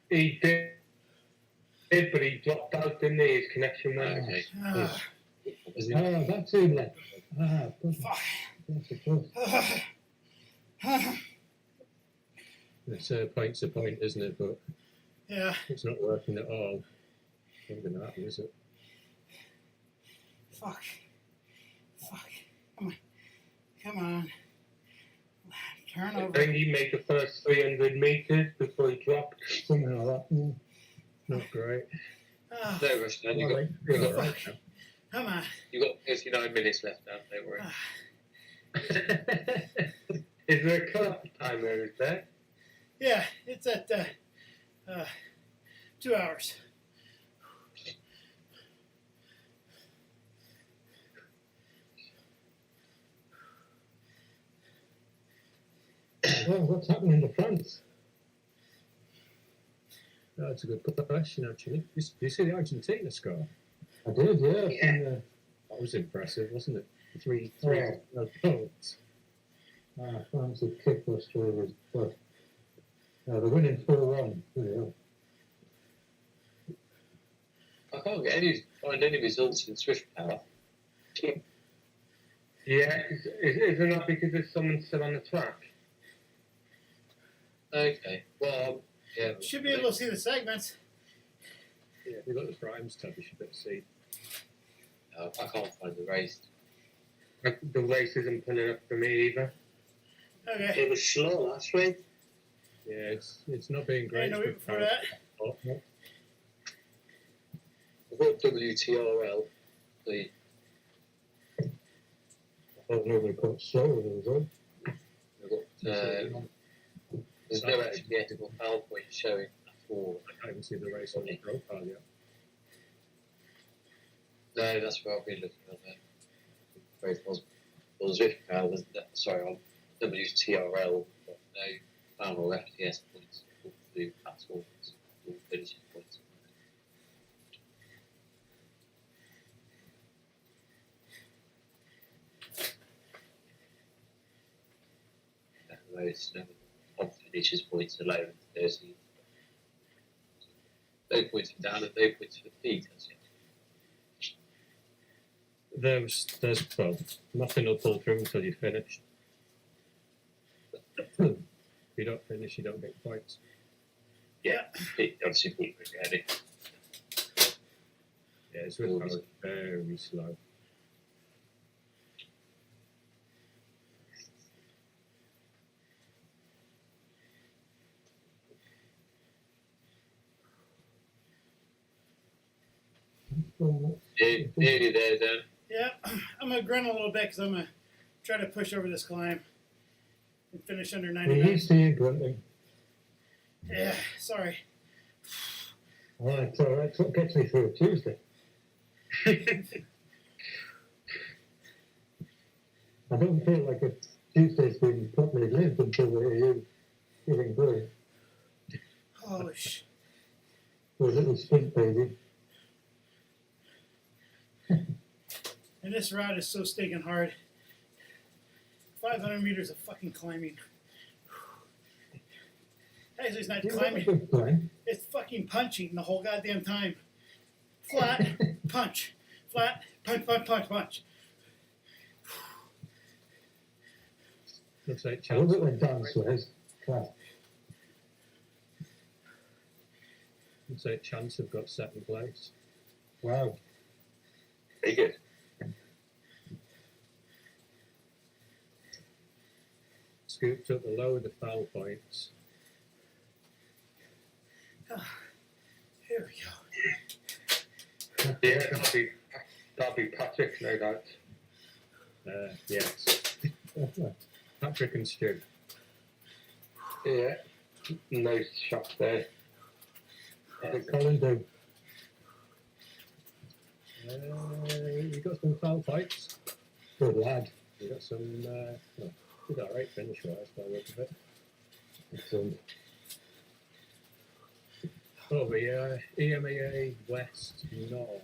He did, but he dropped out, didn't he? His connection went. Okay. Ah, Was it? Oh, that's in there. Good. fuck. That's a plus. It's point to point, isn't it? But Yeah. it's not working at all. Not going to happen, is it? Fuck. Fuck. Come on. Turn I over. think he made the first 300 meters before he dropped. Something like that. Mm. Not great. Ah, No rush now. Well, you're all right now. come on. You got 39 minutes left now. Don't worry. Ah, Is there a cut-off timer? Is there? yeah, it's at 2 hours. Well, what's happening in the front? That's a good question, actually. Did you see the Argentina score? I did, yeah. Yeah. That was impressive, wasn't it? Three Yeah. goals. France had kicked Australia's butt. They're winning 4-1. Yeah. I can't find any results in Swift Power. Yeah. Is it not because there's someone still on the track? Okay. Well, yeah. Should be able to see the segments. Yeah, if you've got the primes tab, you should be able to see. No, I can't find the race. The race isn't pulling up for me either. Okay. It was slow last week. Yeah, it's not being I great. know with before power. that. Oh, no. I've got WTRL. The I thought nobody put slow as well. I've got, there's no actually ethical PowerPoint showing at all. I can't even see the race on the profile yet. No, that's where I've been looking at there. Both was Swift Power was sorry on WTRL, but no power or FTS points or do platforms or finishing points. Most on finishes points are low in 30. No points for down and no points for Pete as yet. There's well, nothing will pull through until you finish. If you don't finish, you don't get points. Pete, obviously Pete was ready. Yeah, it's with power very slow. Nearly there, Dan. Yeah, I'm gonna grunt a little bit because I'm gonna try to push over this climb and finish under 90 We minutes. used to you grunting. Yeah, sorry. Alright, so that's what gets me through a Tuesday. I don't feel like a Tuesday's been properly lived until we hear you giving birth Holy sh! to a little sprint baby. And this route is so stinking hard. 500 meters of fucking climbing. Actually, it's not You have a climbing. good climb. It's fucking punching the whole goddamn time. Flat, punch. Flat, punch, punch, punch, punch. Looks like I love Chance. it when Dan swears. Class. Looks like Chance have got second place. Wow. Very good. Scooped up a load of foul points. Here we go. Yeah, that'll be Patrick, no doubt. Yes. Patrick and Stu. Yeah. Nice shot there. What did Colin do? You got some foul fights. Good lad. You got some. Well, did all right finish wise by the look of it. Excellent. Oh, the EMEA West North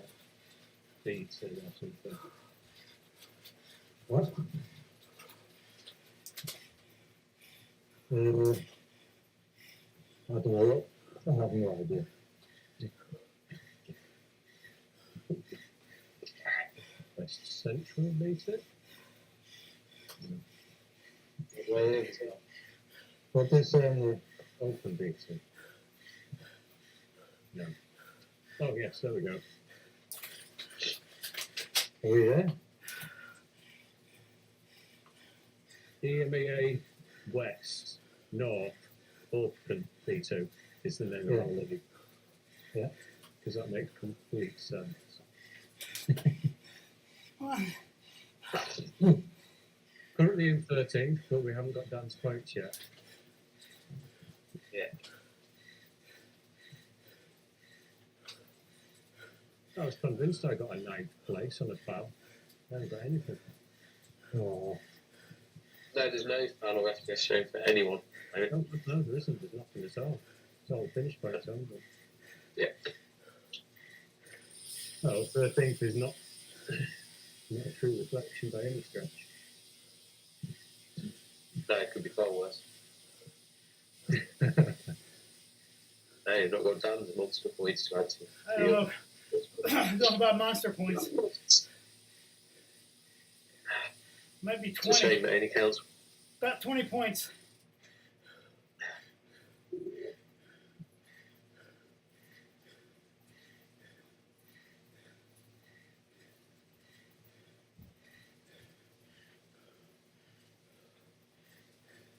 beats or something. What? I don't know. I have no idea. West Central beat it. What they say? Open beats it. No. Oh yes, there we go. Are we there? EMEA West North Open B2 is the name of Yeah. our league. Yeah. Because that makes complete sense. Currently in 13th, but we haven't got down to points yet. Yeah. I was convinced I got a 9th place on a foul. I haven't got anything. Oh, No, there's no final FPS show for anyone. No, there isn't. There's nothing at all. It's all finished by its own. Yeah. Oh, 13th is not a true reflection by any stretch. No, it could be far worse. Hey, you've not got tons of multiple points to add to. I don't know. I don't know about monster points. Might be It's a shame 20. that only counts. About 20 points.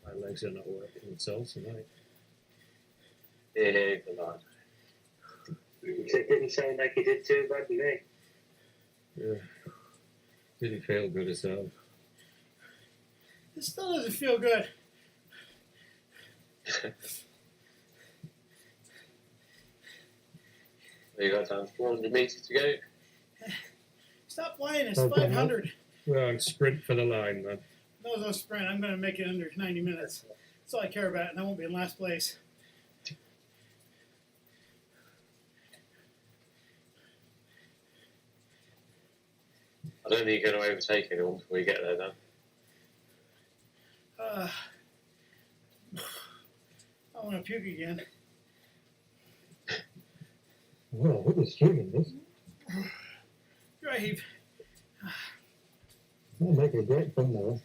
My legs are not working at all tonight. Yeah, come on. It didn't sound like he did too bad to me. Yeah. Didn't feel good at all. This still doesn't feel good. You got down 400 meters to go. Stop lying. It's Okay, 500. Well, and sprint for the line, man. No sprint. I'm going to make it under 90 minutes. That's all I care about, and I won't be in last place. I don't think you're going to overtake anyone before you get there, Dan. I want to puke again. well, what is streaming this? Drive. That'll make a great thumbnail.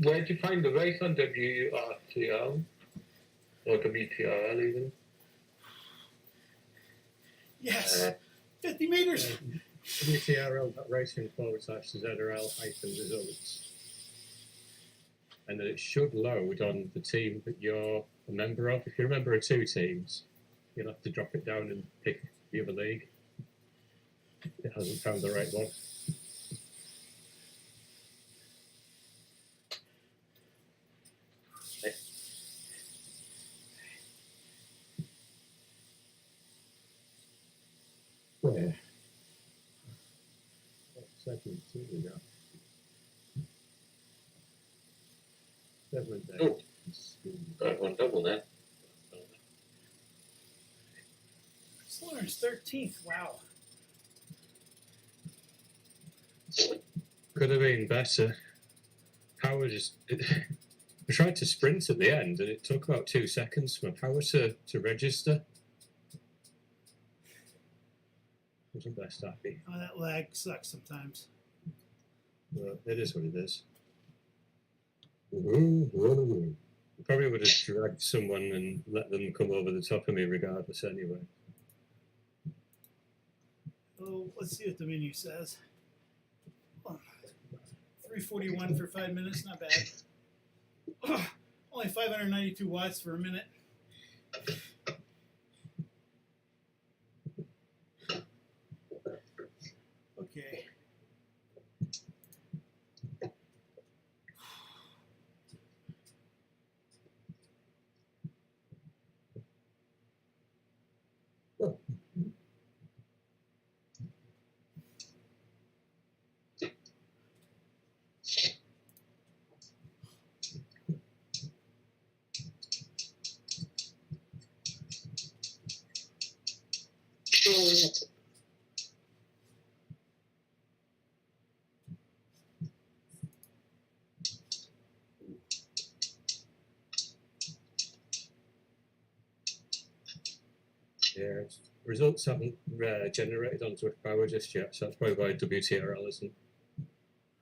Where'd you find the race on WRTL? Or WTRL even? Yes. 50 meters. WTRL.racing/ZRL-results. And then it should load on the team that you're a member of. If you're a member of 2 teams, you'll have to drop it down and pick the other league. It hasn't found the right one. Where? What segment do we got? 7 days. Oh. Got one double there. Slaughter's 13th. Wow. Could have been better. Power just. I tried to sprint at the end and it took about 2 seconds for my power to register. Wasn't best happy. Oh, that lag sucks sometimes. But it is what it is. Woo-hoo. Probably would have dragged someone and let them come over the top of me regardless anyway. Oh, let's see what the menu says. Oh, 341 for 5 minutes, not bad. Oh, only 592 watts for a minute. Okay. Yeah, results haven't generated on Swift Power just yet, so that's probably why WTRL isn't.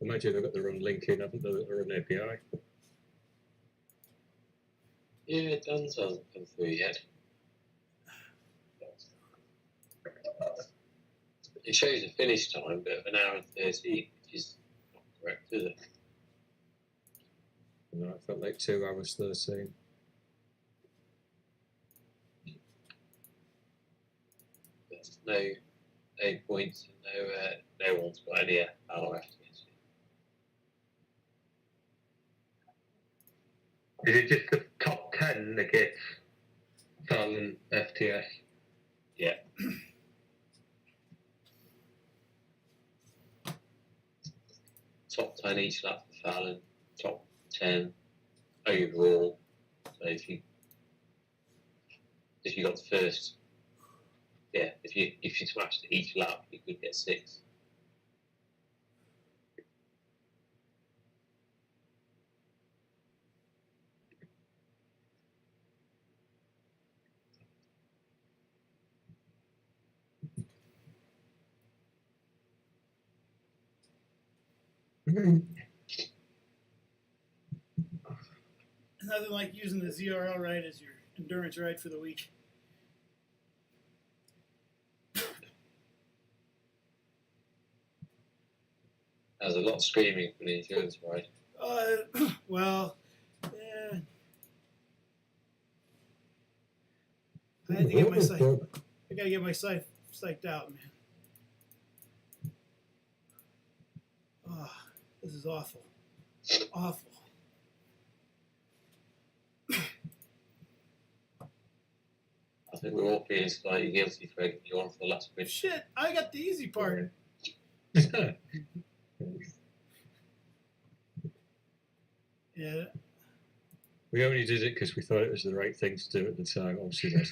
Imagine they've got the wrong link in, haven't they, the wrong API. Yeah, Dan's hasn't come through yet. It shows a finish time, but of an hour and 13, which is not correct, is it? No, it felt like 2 hours 13. There's no points and no one's got any hour after this. Is it just the top 10 that gets 1,000 FTS? Yeah. Top 10 each lap for Fallon, top 10 overall. So if you got the first, yeah, if you smashed each lap, you could get 6. Nothing like using the ZRL ride as your endurance ride for the week. There's a lot of screaming for the insurance ride. Well, yeah. I had to get my I gotta get my psyched out, man. Oh, this is awful. Awful. I think we're all feeling slightly guilty for egging you on for the last bit. Shit, I got the easy part. Yeah. We only did it because we thought it was the right thing to do at the time. Obviously, that's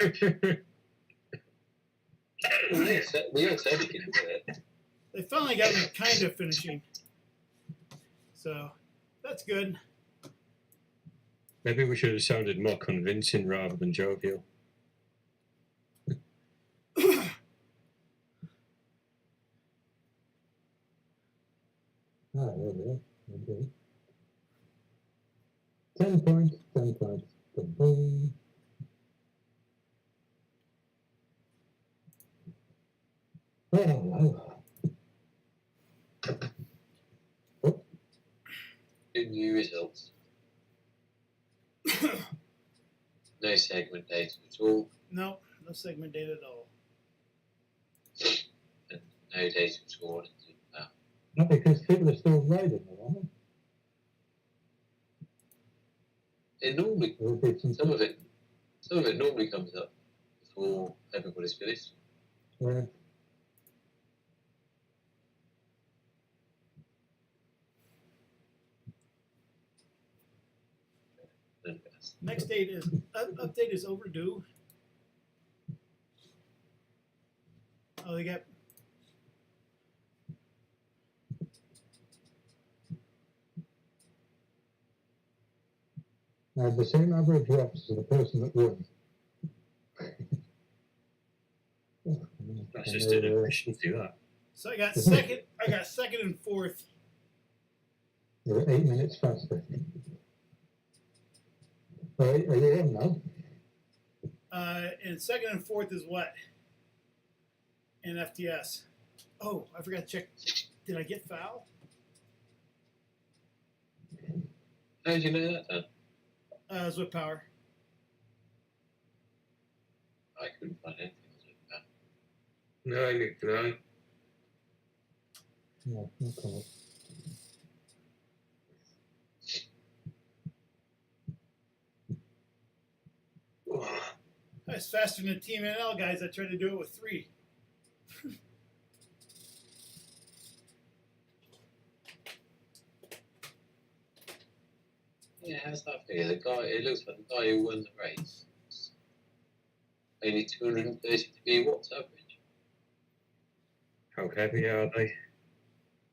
We all said we could do it. They finally got me kind of finishing. So, that's good. maybe we should have sounded more convincing rather than jovial. Ah, there we go. Okay. 10 points, 10 points. Boom. Oh, Good new results. No segment data at all, No segment data at all. and no data at all. not because people are still riding them, aren't they? It normally, There will be some of it normally comes up before everybody's finished. Yeah. And Next date is update is overdue. Oh, they got. Now, the same average reps as the person that won. That's just inefficient to do that. So I got second. I got second and fourth. They were 8 minutes faster. Are you on now? And second and fourth is what? In FTS. Oh, I forgot to check. Did I get foul? how did you know that then? It was with power. I couldn't find anything else with that. No, I need to know. No, okay. That's faster than the Team NL guys that tried to do it with 3. Yeah, how's that figure? It looks like the guy who won the race only 233 watts average. How heavy are they?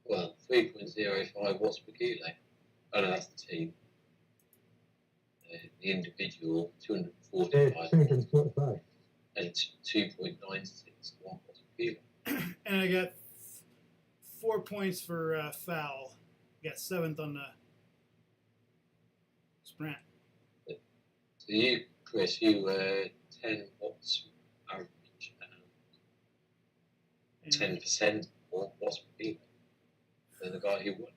Well, 3.05 watts per kilo. Oh no, that's the team. The individual, Yeah, 245. 245. and 2.96 one bottom fever. And I got 4 points for foul. Got 7th on the sprint. So you, Chris, you were 10 watts average and And 10% more watts per fever than the guy who won.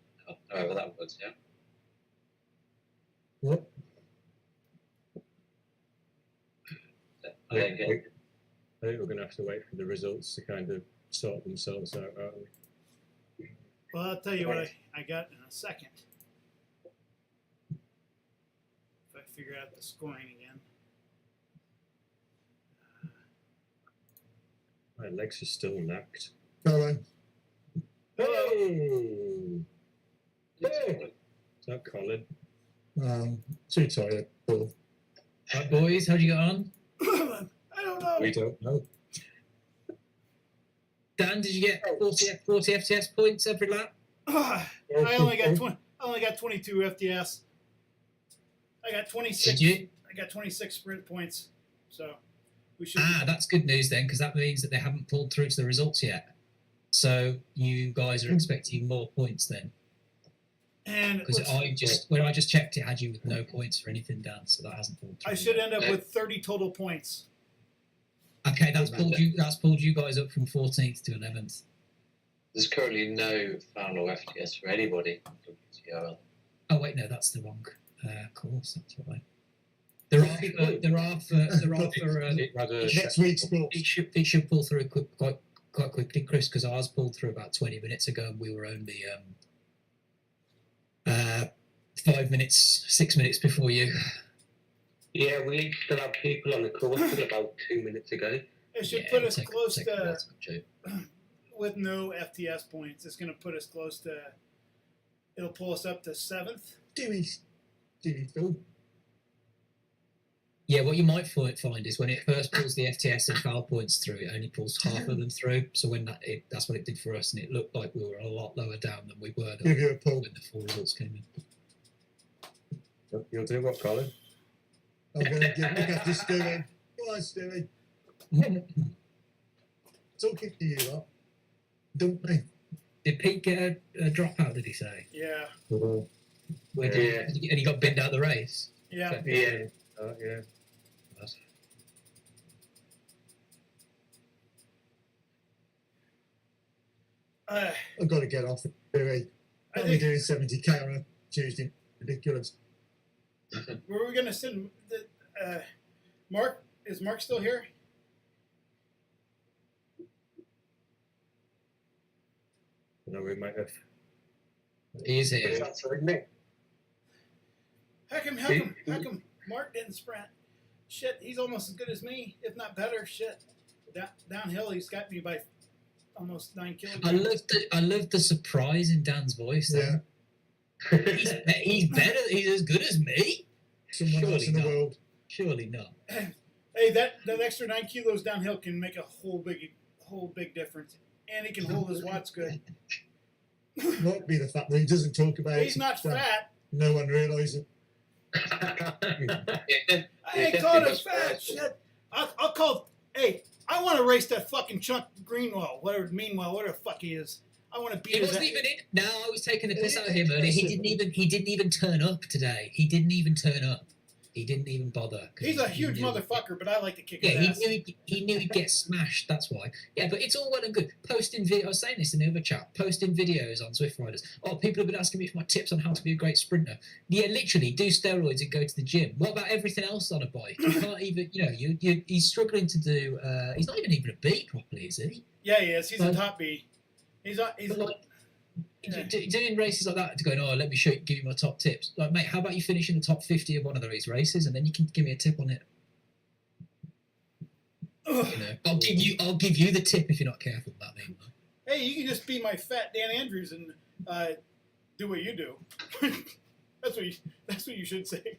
However that works out. What? I don't get it. I think we're going to have to wait for the results to kind of sort themselves out, aren't we? well, I'll tell you what I got in a second. If I figure out the scoring again. My legs are still knacked. Hello. Hey! Hey! Is that Colin? Too tired. Paul. Right, boys, how'd you get on? I don't know. We don't know. Dan, did you get 40 FTS points every lap? I only got 20. I only got 22 FTS. I got 26. Did you? I got 26 sprint points. So we should. That's good news then, because that means that they haven't pulled through to the results yet. So you guys are expecting more points then. And Because when I just checked, it had you with no points for anything, Dan. So that hasn't pulled through. I should end up with 30 total points. Okay, that's pulled you guys up from 14th to 11th. There's currently no final FTS for anybody on WTRL. Oh wait, no, that's the wrong course. That's why. There are Next week's sport. it should pull through quite quickly, Chris, because ours pulled through about 20 minutes ago, and we were only 6 minutes before you. Yeah, we still have people on the course till about 2 minutes ago. It should Yeah, put it'll us take- close take a while to, to go. with no FTS points, it's going to put us close to, it'll pull us up to 7th. Dewey Phil. Yeah, what you might find is when it first pulls the FTS and foul points through, it only pulls half of them through. So when that's what it did for us, and it looked like we were a lot lower down than we were Give you a pull. when the full results came in. You'll do what, Colin? I'm going to look after Stewie. Go on, Stewie. Talking to you lot. Don't me. Did Pete get a dropout? Did he say? Yeah. Where did and he got binned out of the race? Yeah. Okay. Yeah. Yeah. I've got to get off. Stewie. I I'll be think, doing 70k on a Tuesday. Ridiculous. were we going to send the, Mark? Is Mark still here? No, we might have. He is here. That's right, Nick. How come Mark didn't sprint? Shit, he's almost as good as me, if not better. Shit. Downhill, he's got me by almost 9 kilograms. I love the surprise in Dan's voice. Yeah. He's better. He's as good as me. Someone else Surely in the not. world. Surely not. Hey, that extra 9 kilos downhill can make a whole big difference, and he can hold his watts good. Might be the fact that he doesn't talk about it. He's not fat. No one realises it. I ain't calling him fat. Shit. I'll call. Hey, I want to race that fucking Chuck Greenwell, whatever the fuck he is. I want to beat He his wasn't ass. even in. No, I was taking the piss out of him earlier. He didn't even turn up today. He didn't even turn up. He didn't even bother. He's a huge knew- motherfucker, but I like to kick Yeah, his ass. he knew he'd get smashed. That's why. Yeah, but it's all well and good. Posting video. I was saying this in the other chat. Posting videos on Swift Riders. Oh, people have been asking me for my tips on how to be a great sprinter. Yeah, literally, do steroids and go to the gym. What about everything else on a bike? You can't even. He's struggling to do. He's not even a B properly, is he? Yeah, he is. He's a Like- top B. He's But like, Yeah. doing races like that, to going, oh, let me give you my top tips. Like, mate, how about you finish in the top 50 of one of these races, and then you can give me a tip on it. I'll give you the tip if you're not careful about that. Meanwhile. Hey, you can just be my fat Dan Andrews and do what you do. That's what you should say.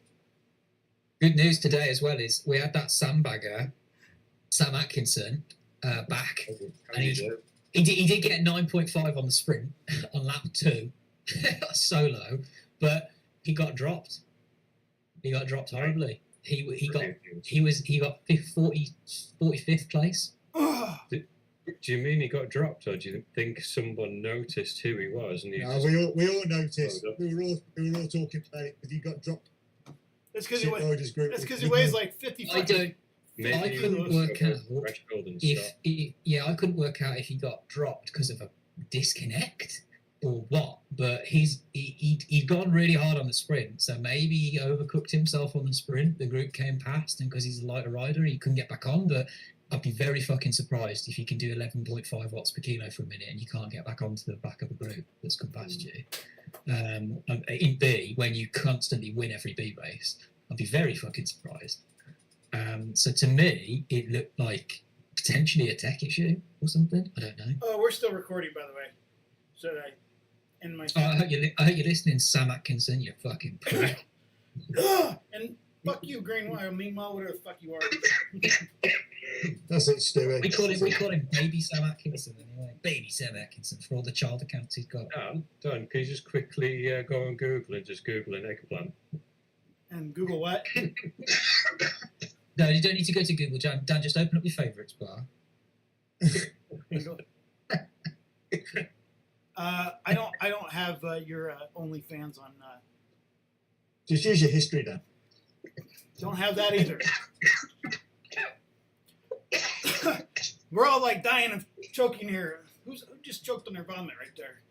Good news today as well is we had that sandbagger, Sam Atkinson, back, and he did get 9.5 on the sprint on lap 2, solo, but he got dropped. He got dropped horribly. he got 45th place. Do you mean he got dropped, or do you think someone noticed who he was? And he No, just, we all noticed. Oh, We were all talking about it because he got dropped. That's because Riders group. he weighs like 50 I don't. maybe I he couldn't was work over out threshold and if stopped. I couldn't work out if he got dropped because of a disconnect or what. But he'd gone really hard on the sprint, so maybe he overcooked himself on the sprint. The group came past, and because he's a lighter rider, he couldn't get back on. But I'd be very fucking surprised if you can do 11.5 watts per kilo for a minute and you can't get back onto the back of a group that's come past you. In B, when you constantly win every B race, I'd be very fucking surprised. So to me, it looked like potentially a tech issue or something. I don't know. Oh, we're still recording, by the way. Should I end my? Oh, I hope you're listening, Sam Atkinson. You fucking prick. And fuck you, Green Wire. Meanwhile, whatever the fuck you are. That's it, Stewie. We call him Baby Sam Atkinson anyway. Baby Sam Atkinson for all the child accounts he's got. Dan, can you just quickly go on Google and just Google an eggplant? And Google what? No, you don't need to go to Google, Dan. Just open up your favourites bar. I don't have your OnlyFans on. Just use your history, Dan. Don't have that either. We're all like dying of choking here. Who just choked on their vomit right there?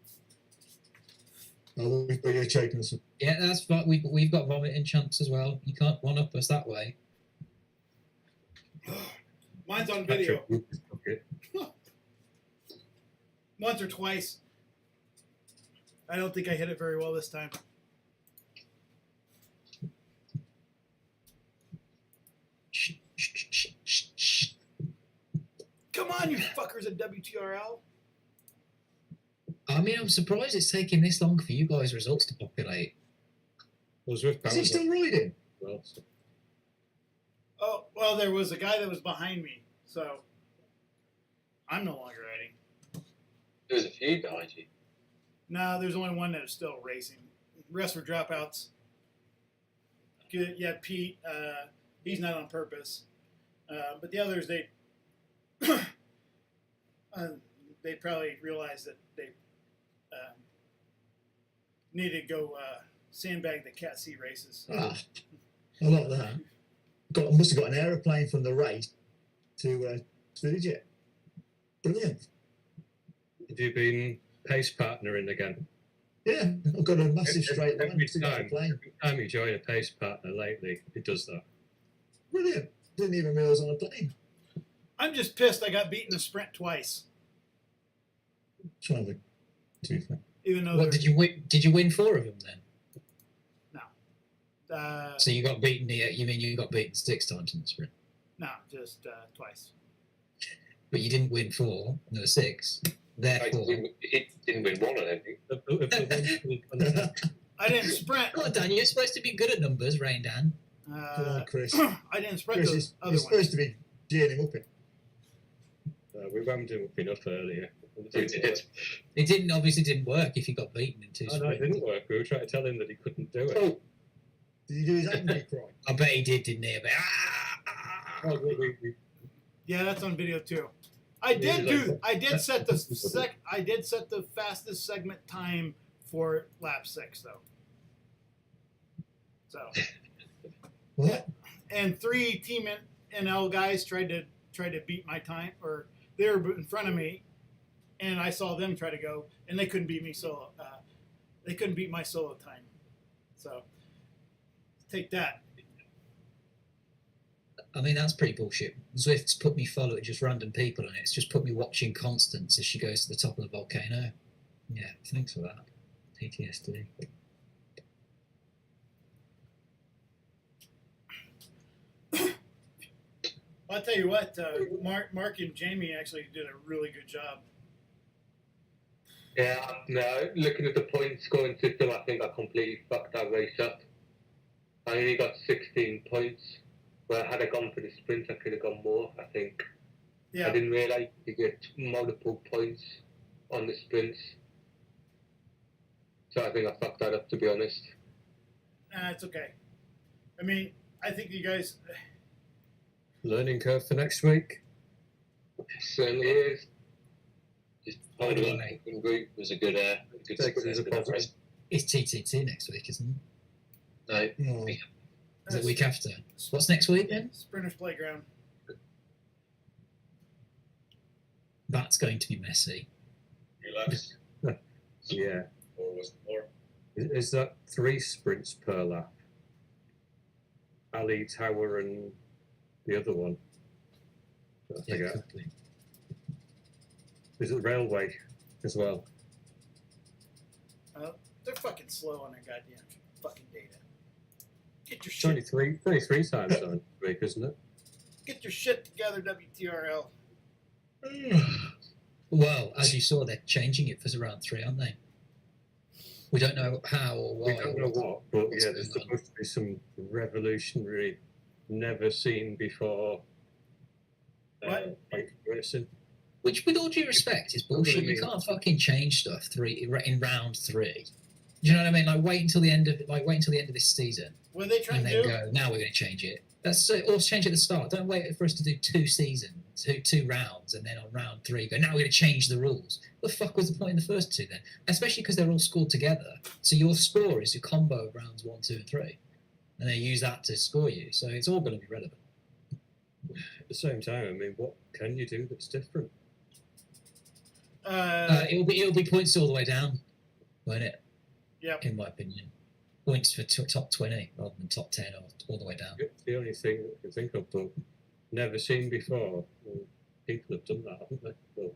Oh, we've got you choking us. Yeah, that's fine. We've got vomiting chance as well. You can't one up us that way. Mine's on video. Okay. Once or twice. I don't think I hit it very well this time. Come on, you fuckers at WTRL. I mean, I'm surprised it's taking this long for you guys' results to populate. Was with Is he still riding? well, so. Oh, well, there was a guy that was behind me, so I'm no longer riding. There was a few behind you. No, there's only one that is still racing. The rest were dropouts. Good, yeah, Pete. He's not on purpose, but the others they they probably realized that they needed to go sandbag the Cat C races. Ah, I like that. Must have got an aeroplane from the race to Fiji. Brilliant. Have you been pace partnering again? Yeah, I've got a massive straight line. Every to get the plane. time you join a pace partner lately, it does that. Brilliant. Didn't even realise on a plane. I'm just pissed I got beaten in a sprint twice. Trying to do that. Even though What did you win? Did you win 4 of them then? So you got beaten. You mean you got beaten 6 times in the sprint? no, just twice. But you didn't win 4. There were 6. Therefore, It didn't win one, I don't think. I didn't sprint. oh, Dan, you're supposed to be good at numbers, Rain Dan. Come on, Chris. I didn't sprint Chris, those you're other supposed ones. to be gearing him up it. We rammed him up enough earlier. It obviously didn't work if he got beaten in 2 Oh, no, it sprints. didn't work. We were trying to tell him that he couldn't do it. Oh, did he do his angry cry? I bet he did, didn't he? Oh, we Yeah, that's on video too. I did set the fastest segment time for lap 6 though. So What? and 3 team NL guys tried to beat my time, or they were in front of me, and I saw them try to go, and they couldn't beat me solo. They couldn't beat my solo time. So take that. I mean, that's pretty bullshit. Zwift's put me following just random people, and it's just put me watching Constance as she goes to the top of the volcano. Yeah, thanks for that. PTSD. I'll tell you what, Mark and Jamie actually did a really good job. Yeah, no, looking at the point scoring system, I think I completely fucked that race up. I only got 16 points, where had I gone for the sprint, I could have gone more, I think. Yeah. I didn't realise you get multiple points on the sprints. So I think I fucked that up, to be honest. It's okay. I mean, I think you guys. Learning curve for next week. Certainly is. Just part of the group was a good Take it as a good positive. rest. It's TTT next week, isn't it? No, Oh, Is it week after? What's next week then? Sprinters Playground. That's going to be messy. relax. Yeah. Or was it more? Is that 3 sprints per lap? Ali, Tower, and the other one? I Yeah, forget. could be. Is it railway as well? They're fucking slow on their goddamn fucking data. Get your It's shit. only 23 times on week, isn't it? Get your shit together, WTRL. Well, as you saw, they're changing it for round 3, aren't they? We don't know how or why. We don't know what, but what's yeah, there's going on. supposed to be some revolutionary, never seen before. What? Like racing. Which, with all due respect, is bullshit. You can't fucking change stuff in round 3. Do you know what I mean? Like wait until the end of this season, What are they trying and to then do? go. Now we're going to change it. Or change it at the start. Don't wait for us to do 2 seasons, two rounds, and then on round 3 go. Now we're going to change the rules. What the fuck was the point in the first 2 then? Especially because they're all scored together. So your score is a combo of rounds 1, 2, and 3, and they use that to score you. So it's all going to be relevant. At the same time, I mean, what can you do that's different? It'll be points all the way down, won't it? Yep. In my opinion, points for top 20 rather than top 10 or all the way down. It's the only thing that I can think of, but never seen before. Well, people have done that, haven't they? Well,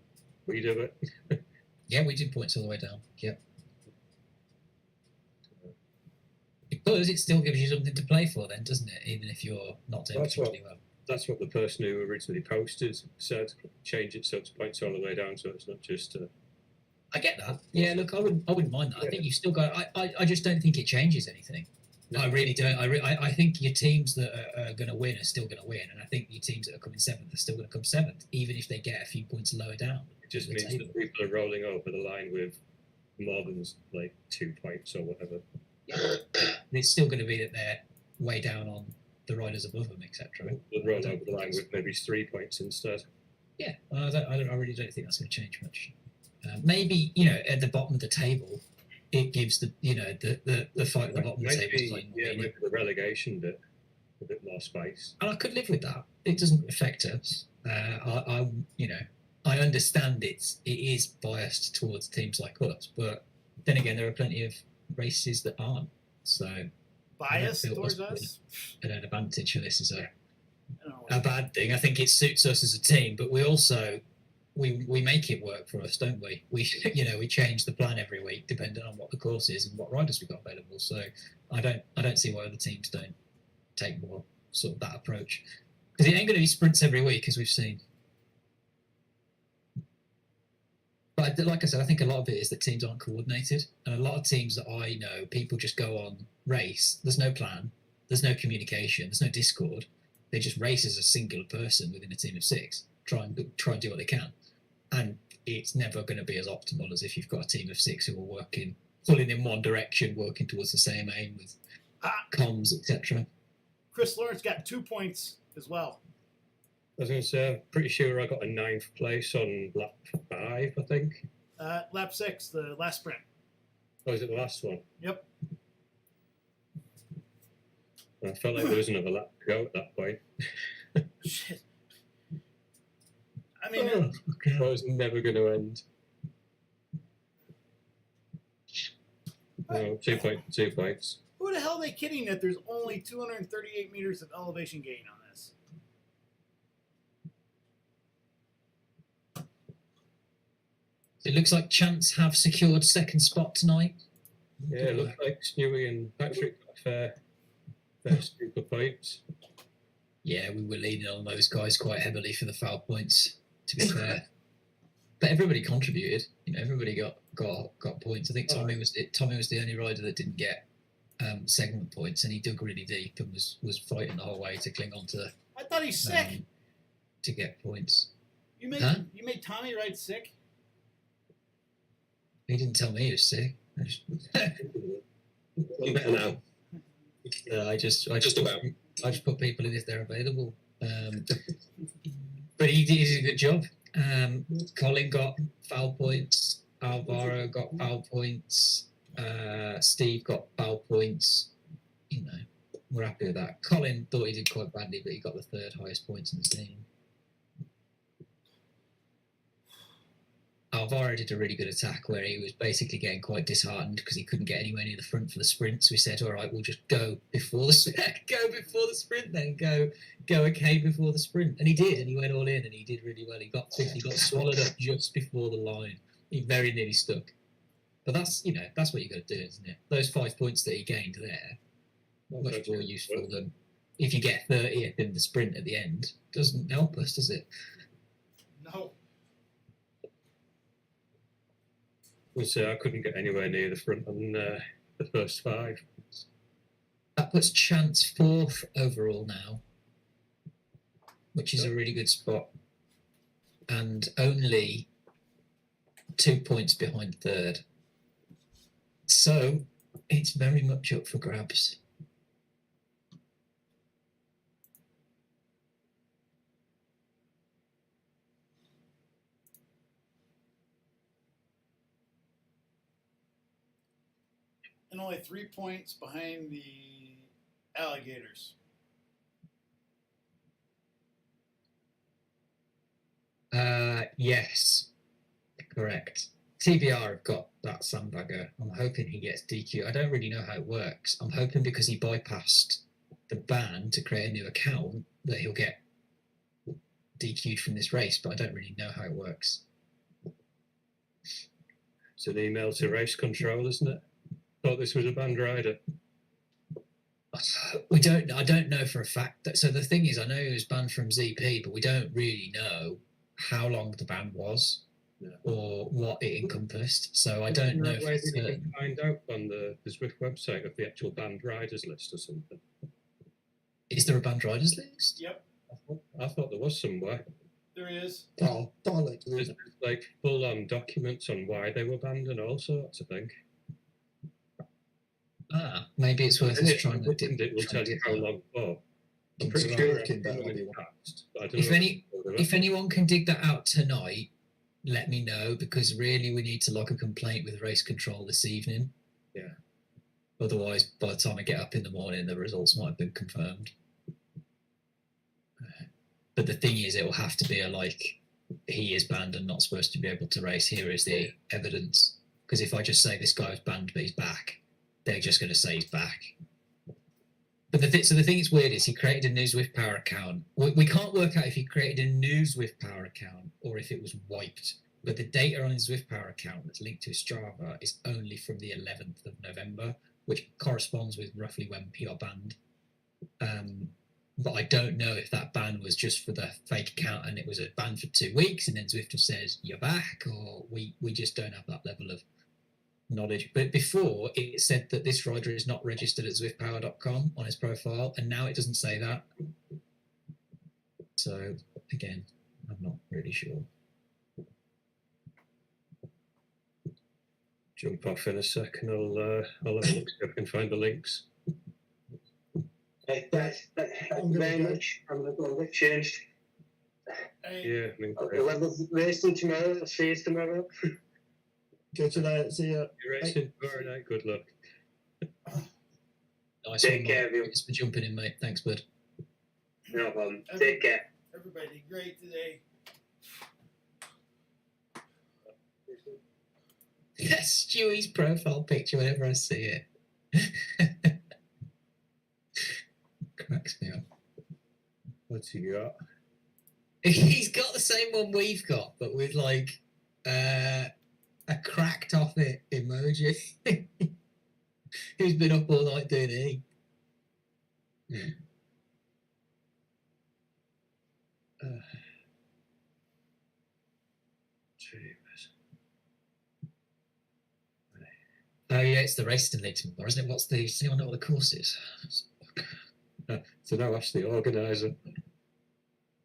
we do it. Yeah, we did points all the way down. Yep. Because it still gives you something to play for, then, doesn't it? Even if you're not doing That's what- particularly well. That's what the person who originally posted said. Change it so it's points all the way down, so it's not just. I get that. Yeah, look, I wouldn't mind that. I think you've still got. I just don't think it changes anything. I really don't. I think your teams that are going to win are still going to win, and I think your teams that are coming 7th are still going to come 7th, even if they get a few points lower down. It just the means table. that people are rolling over the line with more than like 2 points or whatever. And it's still going to be that they're way down on the riders above them, etc. They'll roll over the line with maybe 3 points instead. Yeah, I really don't think that's going to change much. Maybe at the bottom of the table, it gives the fight at the bottom of the table. Maybe, Slightly more yeah, meaning. maybe the relegation bit, a bit more space. And I could live with that. It doesn't affect us. I understand it is biased towards teams like us, but then again, there are plenty of races that aren't. So Bias feel towards us us? an advantage for this as I don't know. a bad thing. I think it suits us as a team, but we also we make it work for us, don't we? We we change the plan every week depending on what the course is and what riders we've got available. So I don't see why other teams don't take more sort of that approach, because it ain't going to be sprints every week as we've seen. But like I said, I think a lot of it is that teams aren't coordinated, and a lot of teams that I know, people just go on race. There's no plan, there's no communication, there's no Discord. They just race as a singular person within a team of 6, try and do what they can, and it's never going to be as optimal as if you've got a team of 6 who are pulling in one direction, working towards the same aim with comms, etc. Chris Lawrence got 2 points as well. I was going to say, I'm pretty sure I got a 9th place on lap 5, I think. Lap 6, the last sprint. Or was it the last one? Yep. I felt like there was another lap to go at that point. Shit. I mean, It was never going to end. No, 2 points. who the hell are they kidding that there's only 238 meters of elevation gain on this? It looks like Chance have secured second spot tonight. Yeah, it looked like Stewie and Patrick got a fair scoop of points. Yeah, we were leaning on those guys quite heavily for the foul points, to be fair. But everybody contributed. Everybody got points. I think Tommy was the only rider that didn't get segment points, and he dug really deep and was fighting the whole way to cling on to I thought he's sick. to get points. You made Huh? you made Tommy ride sick. He didn't tell me he was sick. You better now. I just Just about. I just put people in if they're available. But he did a good job. Colin got foul points. Alvaro got foul points. Steve got foul points. You know, we're happy with that. Colin thought he did quite badly, but he got the third highest points in the team. Alvaro did a really good attack where he was basically getting quite disheartened because he couldn't get anywhere near the front for the sprint. So we said, "All right, we'll just go before the sprint, then go okay before the sprint." And he did, and he went all in, and he did really well. He got fifth. He got swallowed up just before the line. He very nearly stuck. But that's that's what you got to do, isn't it? Those 5 points that he gained there, much more useful than if you get 30th in the sprint at the end. Doesn't help us, does it? No. I couldn't get anywhere near the front on the first 5. That puts Chance 4th overall now, which is a really good spot, and only 2 points behind 3rd. So it's very much up for grabs. And only 3 points behind the Alligators. Yes, correct. TBR have got that sandbagger. I'm hoping he gets DQ. I don't really know how it works. I'm hoping because he bypassed the ban to create a new account that he'll get DQ'd from this race, but I don't really know how it works. It's an email to race control, isn't it? Thought this was a banned rider. I don't know for a fact. So the thing is, I know he was banned from ZP, but we don't really know how long the ban was or what it encompassed. So I don't know. Where you can find out on the Zwift website of the actual banned riders list or something. Is there a banned riders list? Yep, I thought there was somewhere. there is. Oh, darling. There's like full-on documents on why they were banned and all sorts, I think. Maybe it's worth us trying to. It will tell you how long for. I'm I'm pretty sure sure looking that everyone will be is one. passed, but I don't know If anyone can dig that out tonight, let me know, because really we need to log a complaint with race control this evening. Yeah. Otherwise, by the time I get up in the morning, the results might have been confirmed. But the thing is, it will have to be he is banned and not supposed to be able to race. Here is the evidence. Because if I just say this guy was banned but he's back, they're just going to say he's back. But the thing that's weird is he created a new Zwift Power account. We can't work out if he created a new Zwift Power account or if it was wiped. But the data on his Zwift Power account that's linked to his Strava is only from the 11th of November, which corresponds with roughly when he got banned. But I don't know if that ban was just for the fake account and it was a ban for 2 weeks and then Zwift have said you're back, or we just don't have that level of knowledge. But before, it said that this rider is not registered at zwiftpower.com on his profile, and now it doesn't say that. So again, I'm not really sure. Jump off in a second. I'll have a look if I can find the links. Thank you very much. I'm going to get changed. Hey, Yeah, I mean, The weather's racing tomorrow. I'll see you tomorrow. Catch you later. See ya. you're racing tomorrow night. Good luck. Nice Take one, care Mike. of you. Thanks for jumping in, mate. Thanks, bud. No problem. Take care. everybody did great today. Yes, Stewie's profile picture whenever I see it. Cracks me up. What's he got? He's got the same one we've got, but with like a cracked off it emoji. Who's been up all night doing it? Oh yeah, it's the racing league tomorrow, isn't it? Does anyone know what the course is? So now ask the organizer.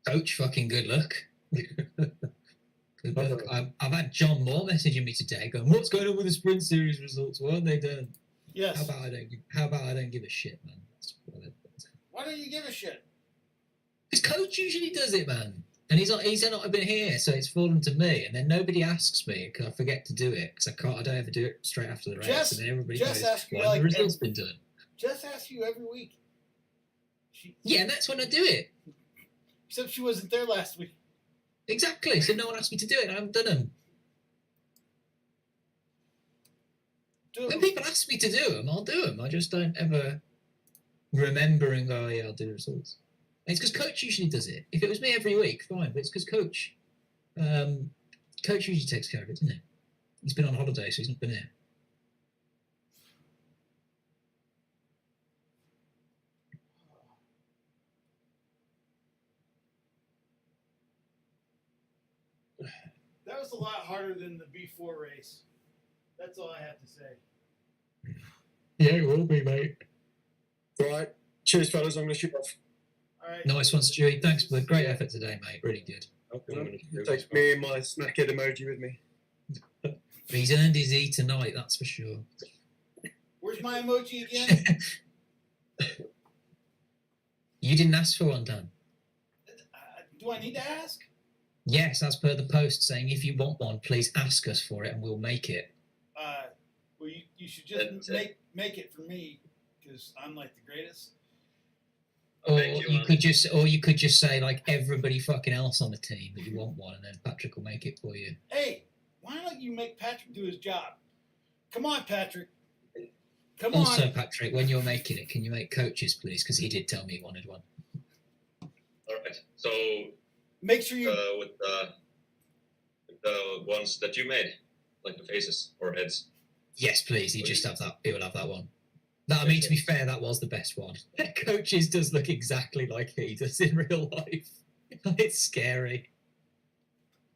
Coach, fucking good luck. Good luck. I've had John Moore messaging me today going, what's going on with the sprint series results? What have they done? Yes. How about I don't give a shit, man? That's what Why don't you give a shit? Because coach usually does it, man. And he's not been here, so it's fallen to me. And then nobody asks me because I forget to do it because I don't ever do it straight after the race. Jess- and then everybody Jess goes, asks you, "Why like, the results been done?" Jess asks you every week. Yeah, and that's when I do it. Except she wasn't there last week. Exactly. So no one asked me to do it, and I haven't done them. When people ask me to do them, I'll do them. I just don't ever remember and go, "Oh, yeah, I'll do the results." It's because coach usually does it. If it was me every week, fine. But it's because coach usually takes care of it, doesn't he? He's been on holiday, so he's not been here. That was a lot harder than the B4 race. That's all I have to say. Yeah, it will be, mate. Right. Cheers, fellas. I'm going to shoot off. All right. Nice one, Stewie. Thanks for the great effort today, mate. Really good. Take me and my smackhead emoji with me. He's earned his E tonight, that's for sure. Where's my emoji again? You didn't ask for one, Dan. Do I need to ask? Yes, as per the post saying, if you want one, please ask us for it and we'll make it. Well, you should just make it for me because I'm like the greatest. Or you could just say like everybody fucking else on the team that you want one, and then Patrick will make it for you. Hey, why don't you make Patrick do his job? Come on, Patrick. Come also, on. Patrick, when you're making it, can you make coaches, please? Because he did tell me he wanted one. All right. So make sure you with the ones that you made, like the faces or heads. Yes, please. He just have that. He will have that one. That, I mean, to be fair, that was the best one. Coaches does look exactly like he does in real life. It's scary.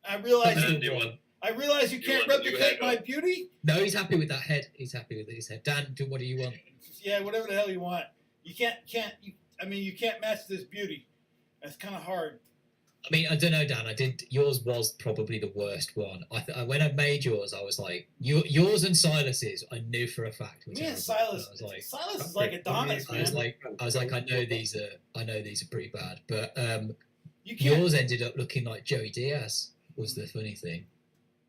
I realize you you can't want the new replicate head my on? beauty. No, he's happy with that head. He's happy with his head. Dan, what do you want? Yeah, whatever the hell you want. You can't match this beauty. That's kind of hard. I mean, I don't know, Dan. Yours was probably the worst one. When I made yours, I was like, yours and Silas's, I knew for a fact. Me and Silas. I was like, Silas is like Adonis, man. I was like, I know these are pretty bad, but you can't. yours ended up looking like Joey Diaz. Was the funny thing?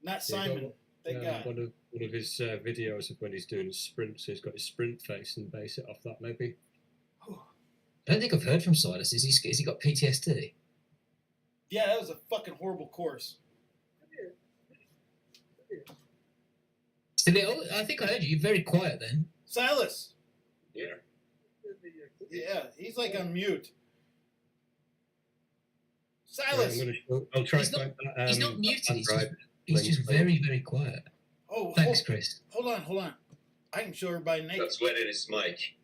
Not Simon. Thank God. One of his videos of when he's doing his sprints, he's got his sprint face and base it off that maybe. I don't think I've heard from Silas. Has he got PTSD? Yeah, that was a fucking horrible course. I think I heard you. You're very quiet then. Silas. Yeah. Yeah, he's like on mute. Silas. I'll try. He's not muted. Android He's just link. very, very quiet. Oh, thanks, Chris. Hold on. I can show everybody naked. That's when it is Mike.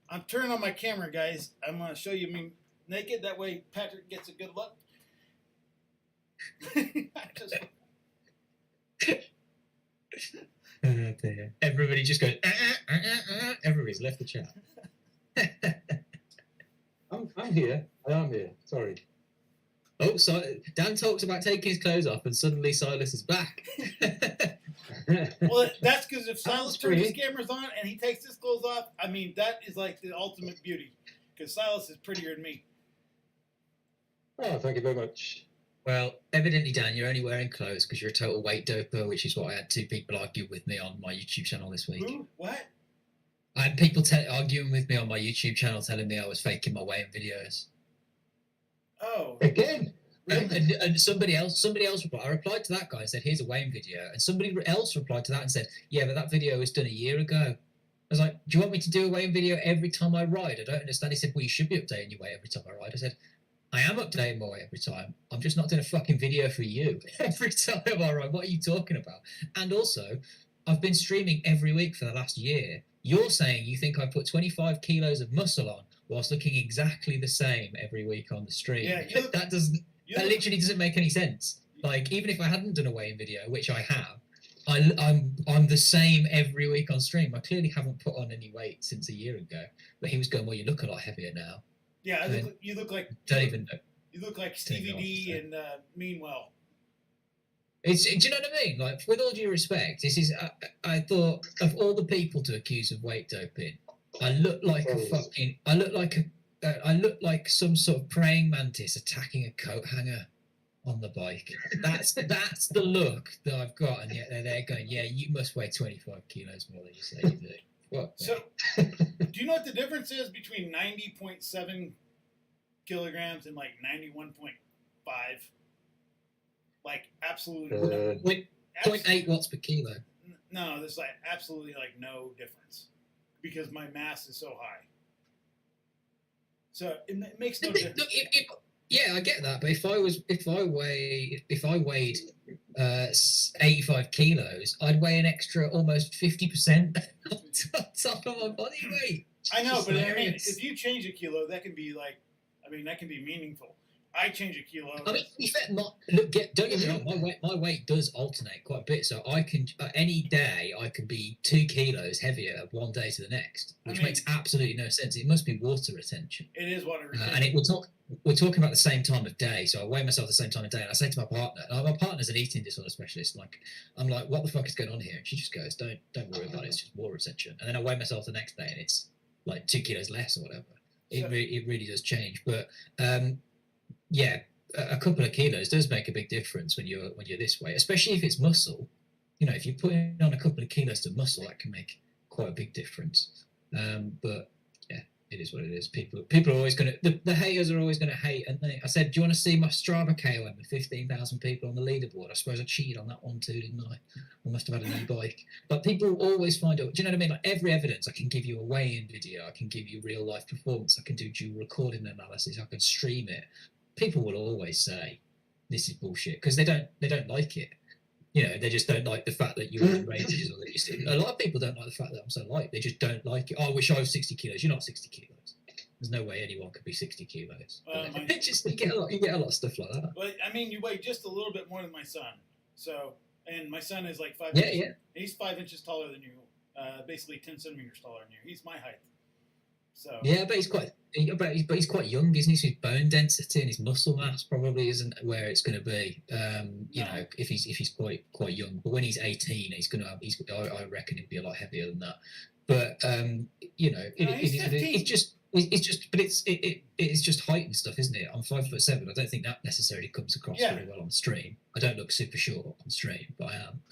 I'm turning on my camera, guys. I'm going to show you me naked. That way Patrick gets a good look. Everybody just goes, everybody's left the chat. I'm here. I am here. Sorry. Oh, so Dan talks about taking his clothes off, and suddenly Silas is back. Well, that's because if Silas turns his cameras on and he takes his clothes off, I mean, that is like the ultimate beauty. Because Silas is prettier than me. Oh, thank you very much. Well, evidently, Dan, you're only wearing clothes because you're a total weight doper, which is what I had two people argue with me on my YouTube channel this week. Who? What? I had people arguing with me on my YouTube channel, telling me I was faking my weighing videos. Oh. Again? And somebody else replied. I replied to that guy and said, "Here's a weighing video." And somebody else replied to that and said, "Yeah, but that video was done a year ago." I was like, "Do you want me to do a weighing video every time I ride? I don't understand." He said, "Well, you should be updating your weight every time I ride." I said, "I am updating my weight every time. I'm just not doing a fucking video for you every time I ride. What are you talking about?" And also, I've been streaming every week for the last year. You're saying you think I put 25 kilos of muscle on whilst looking exactly the same every week on the stream. Yeah, that literally doesn't make any sense. Like, even if I hadn't done a weighing video, which I have, I'm the same every week on stream. I clearly haven't put on any weight since a year ago. But he was going, "Well, you look a lot heavier now." Yeah, you look like. Don't even know. You look like Stevie D and Meanwell. Do you know what I mean? Like, with all due respect, this is. I thought of all the people to accuse of weight doping, I look like a Oh. fucking. I look like some sort of praying mantis attacking a coat hanger on the bike. That's the look that I've got, and yet they're going, yeah, you must weigh 25 kilos more than you say you do. What? So, do you know what the difference is between 90.7 kilograms and like 91.5? Like absolutely no. 0.8 watts per kilo. No, there's like absolutely like no difference because my mass is so high. So it makes no difference. Look, yeah, I get that, but if I weighed 85 kilos, I'd weigh an extra almost 50% on top of my body weight. I know, Just but I mean, hilarious. if you change a kilo, that can be like, I mean, that can be meaningful. I change a kilo. I mean, to be fair, don't get me wrong. My weight does alternate quite a bit, so I can any day I can be 2 kilos heavier one day to the next, which makes absolutely no sense. It must be water retention. It is water retention. And we're talking about the same time of day, so I weigh myself the same time of day, and I say to my partner, my partner's an eating disorder specialist. Like, I'm like, what the fuck is going on here? And she just goes, don't worry about it. It's just water retention. And then I weigh myself the next day, and it's like 2 kilos less or whatever. It really does change, but. Yeah, a couple of kilos does make a big difference when you're this way, especially if it's muscle. You know, if you're putting on a couple of kilos to muscle, that can make quite a big difference. But yeah, it is what it is. People are always going to the haters are always going to hate. And I said, do you want to see my Strava KOM with 15,000 people on the leaderboard? I suppose I cheated on that one too, didn't I? I must have had a new bike. But people always find out. Do you know what I mean? Like every evidence, I can give you a weigh-in video, I can give you real life performance, I can do dual recording analysis, I can stream it. People will always say this is bullshit because they don't like it. You know, they just don't like the fact that you're in ranges or that you see. A lot of people don't like the fact that I'm so light. They just don't like it. Oh, I wish I was 60 kilos. You're not 60 kilos. There's no way anyone could be 60 kilos. You get a lot of stuff like that. But I mean, you weigh just a little bit more than my son. So, and my son is like 5 Yeah, inches. yeah. He's 5 inches taller than you. Basically 10 centimeters taller than you. He's my height. So. Yeah, but he's quite young, isn't he? So his bone density and his muscle mass probably isn't where it's going to be. You know, if he's quite young. But when he's 18, I reckon he'd be a lot heavier than that. But you know, it's just height and stuff, isn't it? I'm 5'7". I don't think that necessarily comes across very well on stream. I don't look super short on stream, but I am.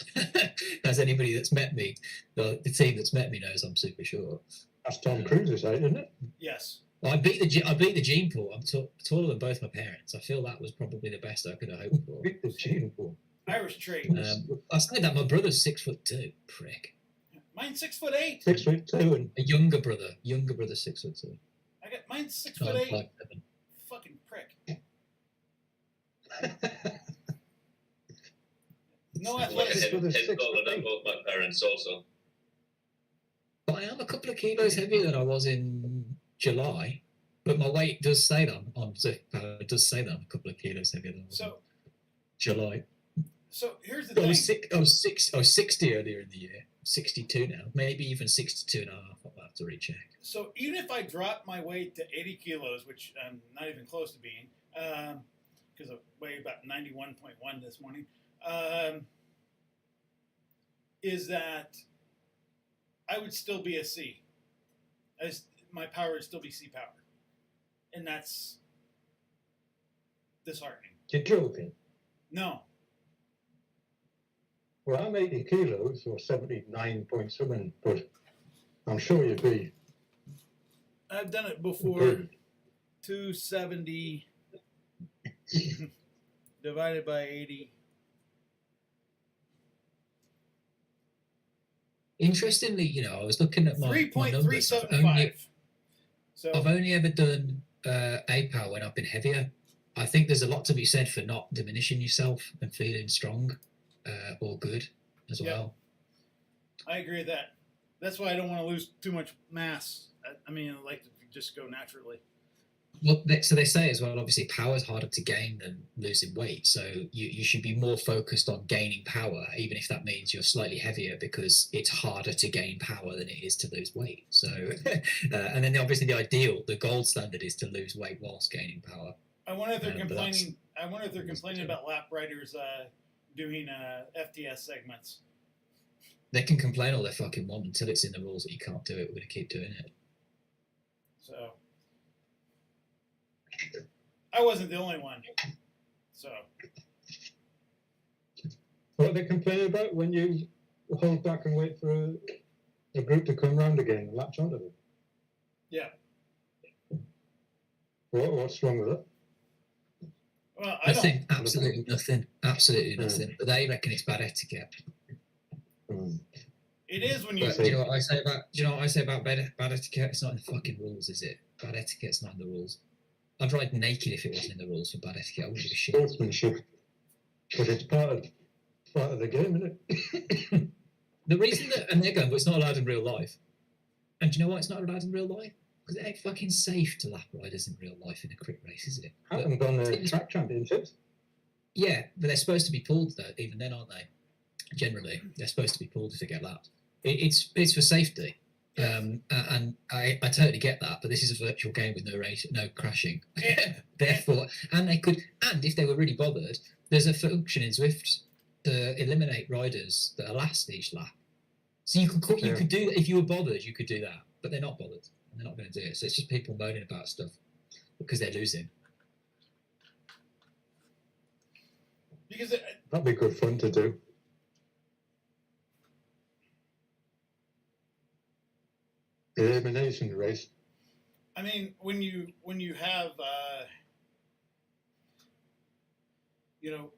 As anybody that's met me, the team that's met me knows I'm super short. That's Tom Cruise's height, isn't it? Yes. Well, I beat the gene pool. I'm taller than both my parents. I feel that was probably the best I could have hoped for. Beat the gene pool. Irish trait. I said that my brother's 6'2", prick. Mine's 6'8". 6'2", and a younger brother 6'2". I got mine's 6'8". 5'7". Fucking prick. No Like athleticism. 10 taller than both my parents also. But I am a couple of kilos heavier than I was in July. But my weight does say that on Zip. It does say that I'm a couple of kilos heavier than I was in July. So here's the thing. I was 60 earlier in the year. 62 now, maybe even 62 and a half. I'll have to recheck. So even if I drop my weight to 80 kilos, which I'm not even close to being, because I weighed about 91.1 this morning, is that I would still be a C. My power would still be C power. And that's disheartening. you're joking. No. Well, I'm 80 kilos or 79 point something, but I'm sure you'd be. I've done it before. Good. 270 divided by 80. Interestingly, you know, I was looking at my numbers. 3.375. So I've only ever done APOW when I've been heavier. I think there's a lot to be said for not diminishing yourself and feeling strong or good as well. I agree with that. That's why I don't want to lose too much mass. I mean, I like to just go naturally. Well, so they say as well, obviously, power is harder to gain than losing weight. So you should be more focused on gaining power, even if that means you're slightly heavier, because it's harder to gain power than it is to lose weight. So, and then obviously the gold standard is to lose weight whilst gaining power. I wonder if they're complaining. I wonder if they're complaining about lap riders doing FTS segments. They can complain all they fucking want until it's in the rules that you can't do it. We're going to keep doing it. So I wasn't the only one. So What they complain about when you hold back and wait for a group to come round again and latch onto them? yeah. What's wrong with it? Well, I don't. Nothing, absolutely nothing, absolutely nothing. But they reckon it's bad etiquette. It is when you. But do you know what I say about? Do you know what I say about bad etiquette? It's not in the fucking rules, is it? Bad etiquette's not in the rules. I'd ride naked if it wasn't in the rules for bad etiquette. I wouldn't give a shit. Sportsmanship. But it's part of the game, isn't it? The reason that, and they're going, but it's not allowed in real life. And do you know why it's not allowed in real life? Because it ain't fucking safe to lap riders in real life in a crit race, is it? Haven't gone the track championships. Yeah, but they're supposed to be pulled though, even then, aren't they? Generally, they're supposed to be pulled if they get lapped. It's for safety, and I totally get that. But this is a virtual game with no race, no crashing. Therefore, and they could, and if they were really bothered, there's a function in Zwift to eliminate riders that are last each lap. So you could do, if you were bothered, you could do that. But they're not bothered, and they're not going to do it. So it's just people moaning about stuff because they're losing. Because That'd be good fun to do. The elimination race. I mean, when you have you know,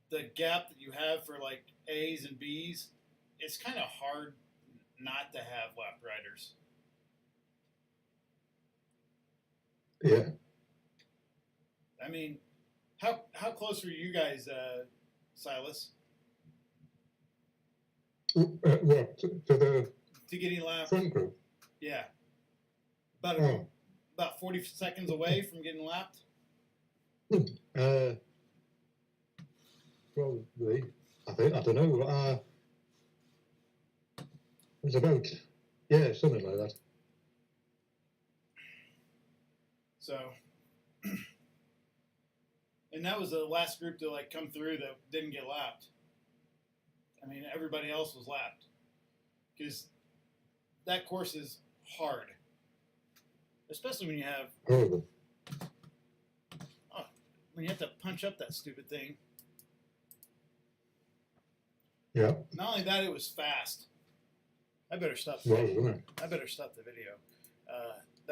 the gap that you have for like A's and B's, it's kind of hard not to have lap riders. Yeah. I mean, how close were you guys, Silas, What to the to getting lapped? front group? Yeah, about 40 seconds away from getting lapped. Probably. I don't know. It was about something like that. So, and that was the last group to like come through that didn't get lapped. I mean, everybody else was lapped because that course is hard, especially when you have when you have to punch up that stupid thing. Yeah. Not only that, it was fast. I better stop. Well, I better stop the video.